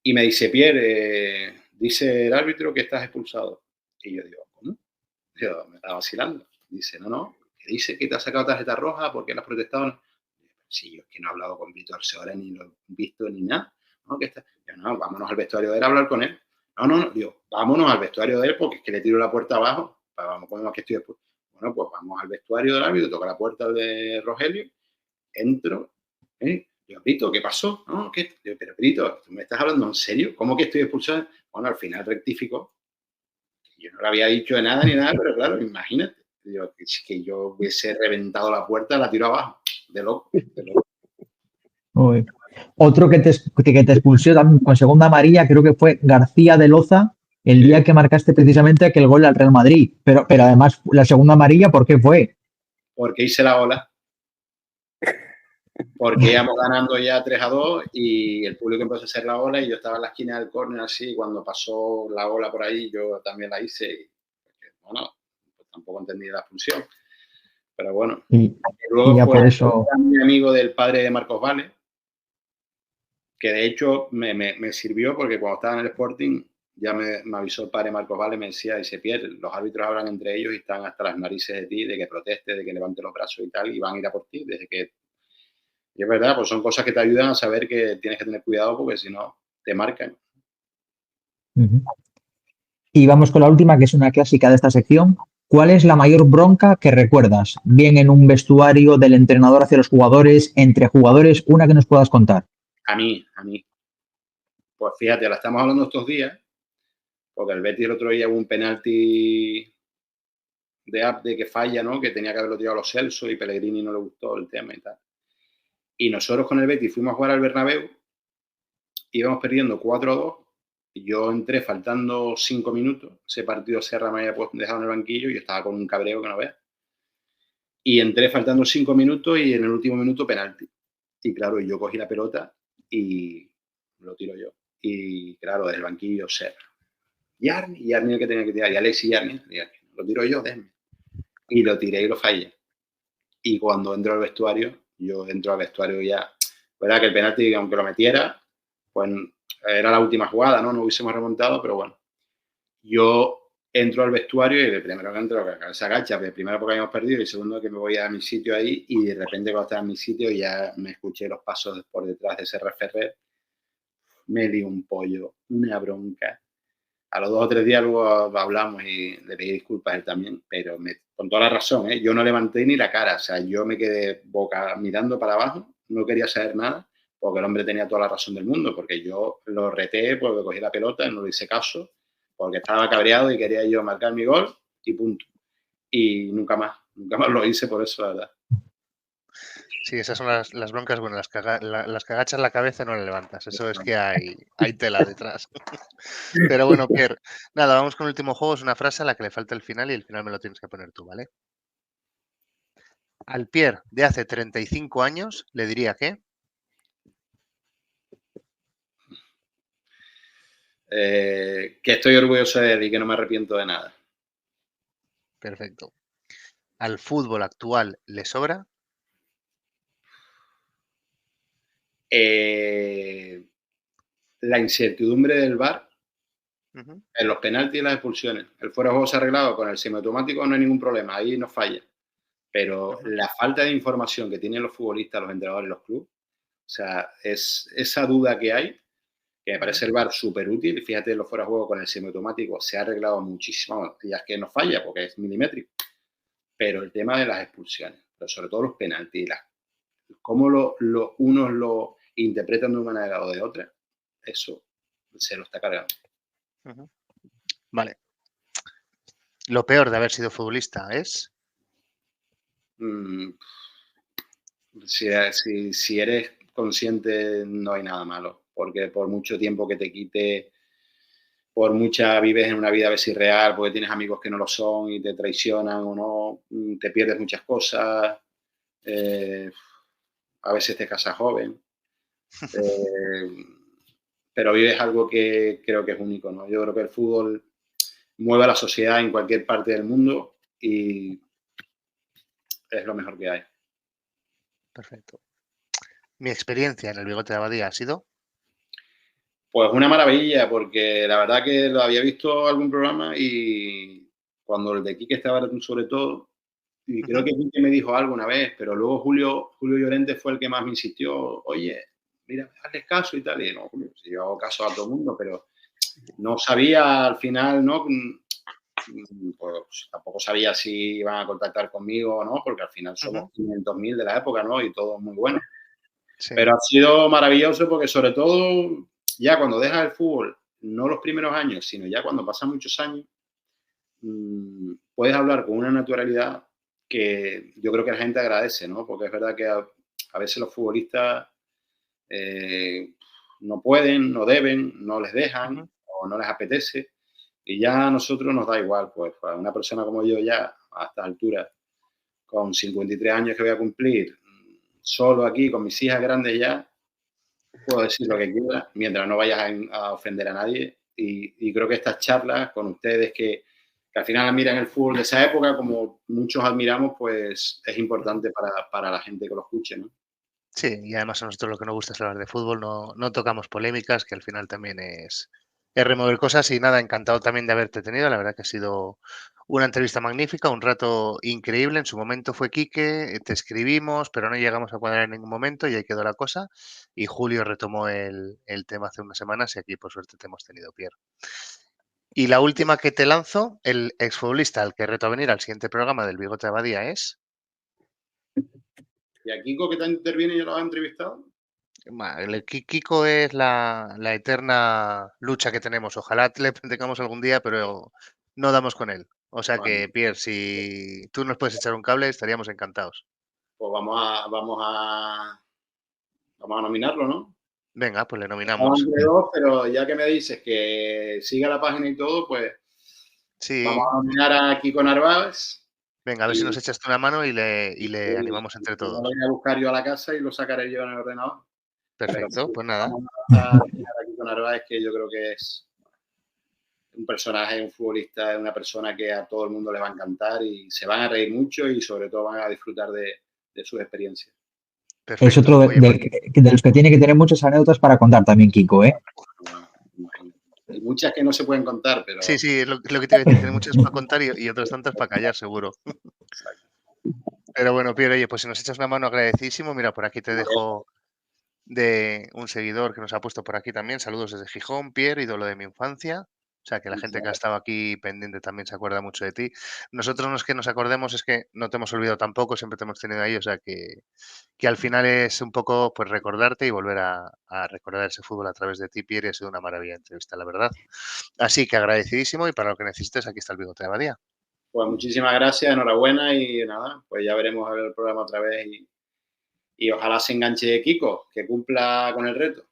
y me dice, Pierre, dice el árbitro que estás expulsado. Y yo digo, ¿cómo? Yo me estaba vacilando. Dice, no, que dice que te ha sacado tarjeta roja porque le has protestado. Sí, yo es que no he hablado con Brito Arceora, ni lo he visto, ni nada. ¿No? Yo, no, vámonos al vestuario de él a hablar con él. No, digo, vámonos al vestuario de él porque es que le tiro la puerta abajo. Vamos, ponemos que estoy después. Bueno, pues vamos al vestuario del árbitro, toca la puerta de Rogelio, entro, yo, Brito, ¿qué pasó? No, ¿qué? Pero Brito, ¿tú me estás hablando en serio? ¿Cómo que estoy expulsado? Bueno, al final rectificó. Yo no le había dicho de nada ni nada, pero claro, imagínate. Yo, que yo hubiese reventado la puerta, la tiro abajo. De loco. Uy. Otro que te expulsó también con segunda amarilla, creo que fue García de Loza, el día que marcaste precisamente aquel gol al Real Madrid. Pero además, la segunda amarilla, ¿por qué fue? Porque hice la ola. Porque íbamos ganando ya 3-2 y el público empezó a hacer la ola y yo estaba en la esquina del córner así, y cuando pasó la ola por ahí yo también la hice y bueno, pues tampoco entendí la expulsión. Pero bueno, luego por eso... mi amigo del padre de Marcos Vale, que de hecho me sirvió porque cuando estaba en el Sporting ya me avisó el padre Marcos Vale, me decía, dice, Pierre, los árbitros hablan entre ellos y están hasta las narices de ti, de que protestes, de que levantes los brazos y tal, y van a ir a por ti, desde que... Y es verdad, pues son cosas que te ayudan a saber que tienes que tener cuidado porque si no, te marcan. Y vamos con la última, que es una clásica de esta sección. ¿Cuál es la mayor bronca que recuerdas? Bien en un vestuario, del entrenador hacia los jugadores, entre jugadores, una que nos puedas contar. A mí. Pues fíjate, la estamos hablando estos días, porque el Betis el otro día hubo un penalti de Abde que falla, ¿no? Que tenía que haberlo tirado a los Celso y Pellegrini no le gustó el tema y tal. Y nosotros con el Betis fuimos a jugar al Bernabéu, íbamos perdiendo 4-2, y yo entré faltando 5 minutos, ese partido Serra me había dejado en el banquillo y yo estaba con un cabreo que no veas. Y entré faltando 5 minutos y en el último minuto penalti. Y claro, yo cogí la pelota y lo tiro yo. Y claro, desde el banquillo Serra. y Yarni el que tenía que tirar, y Alexis Yarni, lo tiro yo, déjame. Y lo tiré y lo fallé. Y cuando entro al vestuario, yo entro al vestuario ya, verdad que el penalti, aunque lo metiera, pues era la última jugada, ¿no? No hubiésemos remontado, pero bueno. Yo entro al vestuario y el primero que entro se agacha, primero porque habíamos perdido y segundo que me voy a mi sitio ahí y de repente cuando estaba en mi sitio ya me escuché los pasos por detrás de Serra Ferrer, me di un pollo, una bronca. A los 2 o 3 días luego hablamos y le pedí disculpas a él también, pero con toda la razón, ¿eh? Yo no levanté ni la cara, o sea, yo me quedé boca mirando para abajo, no quería saber nada, porque el hombre tenía toda la razón del mundo, porque yo lo reté, porque cogí la pelota, no le hice caso, porque estaba cabreado y quería yo marcar mi gol y punto. Y nunca más lo hice por eso, la verdad. Sí, esas son las broncas, bueno, las que agachas la cabeza no la levantas, eso es que hay tela detrás. Pero bueno, Pierre, nada, vamos con el último juego, es una frase a la que le falta el final y el final me lo tienes que poner tú, ¿vale? Al Pierre de hace 35 años le diría que... Que estoy orgulloso de él y que no me arrepiento de nada. Perfecto. ¿Al fútbol actual le sobra? La incertidumbre del VAR Ujú. en los penaltis y las expulsiones. El fuera de juego se ha arreglado con el semiautomático, no hay ningún problema, ahí no falla. Pero Ujú. la falta de información que tienen los futbolistas, los entrenadores, los clubes, o sea, es esa duda que hay, que me parece el VAR súper útil. Fíjate, los fuera de juego con el semiautomático se ha arreglado muchísimo, ya es que no falla porque es milimétrico. Pero el tema de las expulsiones, pero sobre todo los penaltis, cómo unos lo interpretan de una manera o de otra, eso se lo está cargando. Ujú. Vale. Lo peor de haber sido futbolista es... Si eres consciente, no hay nada malo, porque por mucho tiempo que te quite, por mucha vives en una vida a veces irreal, porque tienes amigos que no lo son y te traicionan o no, te pierdes muchas cosas, a veces te casas joven, pero vives algo que creo que es único, ¿no? Yo creo que el fútbol mueve a la sociedad en cualquier parte del mundo y es lo mejor que hay. Perfecto. Mi experiencia en el Bigote de Abadía ha sido... Pues una maravilla, porque la verdad que lo había visto algún programa y cuando el de Quique estaba sobre todo, y creo que Quique me dijo algo una vez, pero luego Julio Llorente fue el que más me insistió, oye, mira, hazles caso y tal, y no, Julio, si yo hago caso a todo el mundo, pero no sabía al final, ¿no? Pues tampoco sabía si iban a contactar conmigo o no, porque al final somos 500.000 de la época, ¿no? Y todo muy bueno. Sí. Pero ha sido maravilloso porque sobre todo ya cuando dejas el fútbol, no los primeros años, sino ya cuando pasan muchos años, puedes hablar con una naturalidad que yo creo que la gente agradece, ¿no? Porque es verdad que a veces los futbolistas no pueden, no deben, no les dejan o no les apetece. Y ya a nosotros nos da igual, pues a una persona como yo ya, a esta altura, con 53 años que voy a cumplir, solo aquí, con mis hijas grandes ya, puedo decir lo que quiera, mientras no vayas a ofender a nadie. Y creo que estas charlas con ustedes que al final admiran el fútbol de esa época, como muchos admiramos, pues es importante para la gente que lo escuche, ¿no? Sí, y además a nosotros lo que nos gusta es hablar de fútbol, no tocamos polémicas, que al final también es remover cosas y nada, encantado también de haberte tenido, la verdad que ha sido una entrevista magnífica, un rato increíble, en su momento fue Quique, te escribimos, pero no llegamos a cuadrar en ningún momento y ahí quedó la cosa y Julio retomó el tema hace unas semanas y aquí por suerte te hemos tenido, Pierre. Y la última que te lanzo, el exfutbolista al que reto a venir al siguiente programa del Bigote de Abadía es... ¿Y a Kiko que te interviene y ya lo has entrevistado? El Kiko es la eterna lucha que tenemos. Ojalá le tengamos algún día, pero no damos con él. O sea Bueno, que, Pierre, si tú nos puedes echar un cable, estaríamos encantados. pues vamos a nominarlo, ¿no? Venga, pues le Estamos nominamos. entre dos, pero ya que me dices que siga la página y todo, pues vamos Sí, a nominar a Kiko Narváez. venga, a ver si nos echas tú una mano y le animamos entre Lo todos. voy a buscar yo a la casa y lo sacaré yo en el ordenador. Pero sí, Perfecto, pues nada. vamos a nominar a Kiko Narváez, que yo creo que es un personaje, un futbolista, es una persona que a todo el mundo le va a encantar y se van a reír mucho y sobre todo van a disfrutar de sus experiencias. Es Perfecto. otro Oye, pues, de los que tiene que tener muchas anécdotas para contar también, Kiko, ¿eh? Bueno, imagínate. Hay muchas que no se pueden contar, pero sí, es lo que te iba a decir. Tiene muchas para contar y otras tantas para callar, seguro. exacto. Pero bueno, Pierre, oye, pues si nos echas una mano, agradecidísimo. Mira, por aquí te dejo de un seguidor que nos ha puesto por aquí también. Saludos desde Gijón, Pierre, ídolo de mi infancia. O sea, que la gente que ha estado aquí pendiente también se acuerda mucho de ti. Nosotros no es que nos acordemos, es que no te hemos olvidado tampoco, siempre te hemos tenido ahí. O sea, que al final es un poco pues recordarte y volver a recordar ese fútbol a través de ti, Pierre. Ha sido una maravilla de entrevista, la verdad. Así que agradecidísimo y para lo que necesites, aquí está el Bigote de Abadía. Pues muchísimas gracias, enhorabuena y nada, pues ya veremos a ver el programa otra vez y ojalá se enganche Kiko, que cumpla con el reto.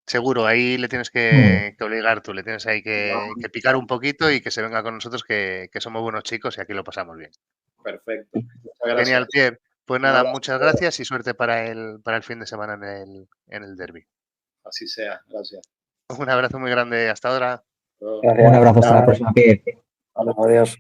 Seguro, ahí le tienes Muy bien. que obligar tú, le tienes ahí que picar un poquito y que se venga con nosotros, que somos buenos chicos y aquí lo pasamos bien. Perfecto. Muchas gracias. Genial, Pierre. Pues Un nada, abrazo. muchas gracias y suerte para el fin de semana en el derby. Así sea. Gracias. Un abrazo muy grande. Hasta ahora. Hasta luego. Gracias. Un abrazo, hasta la Chao. próxima, Pierre. Adiós.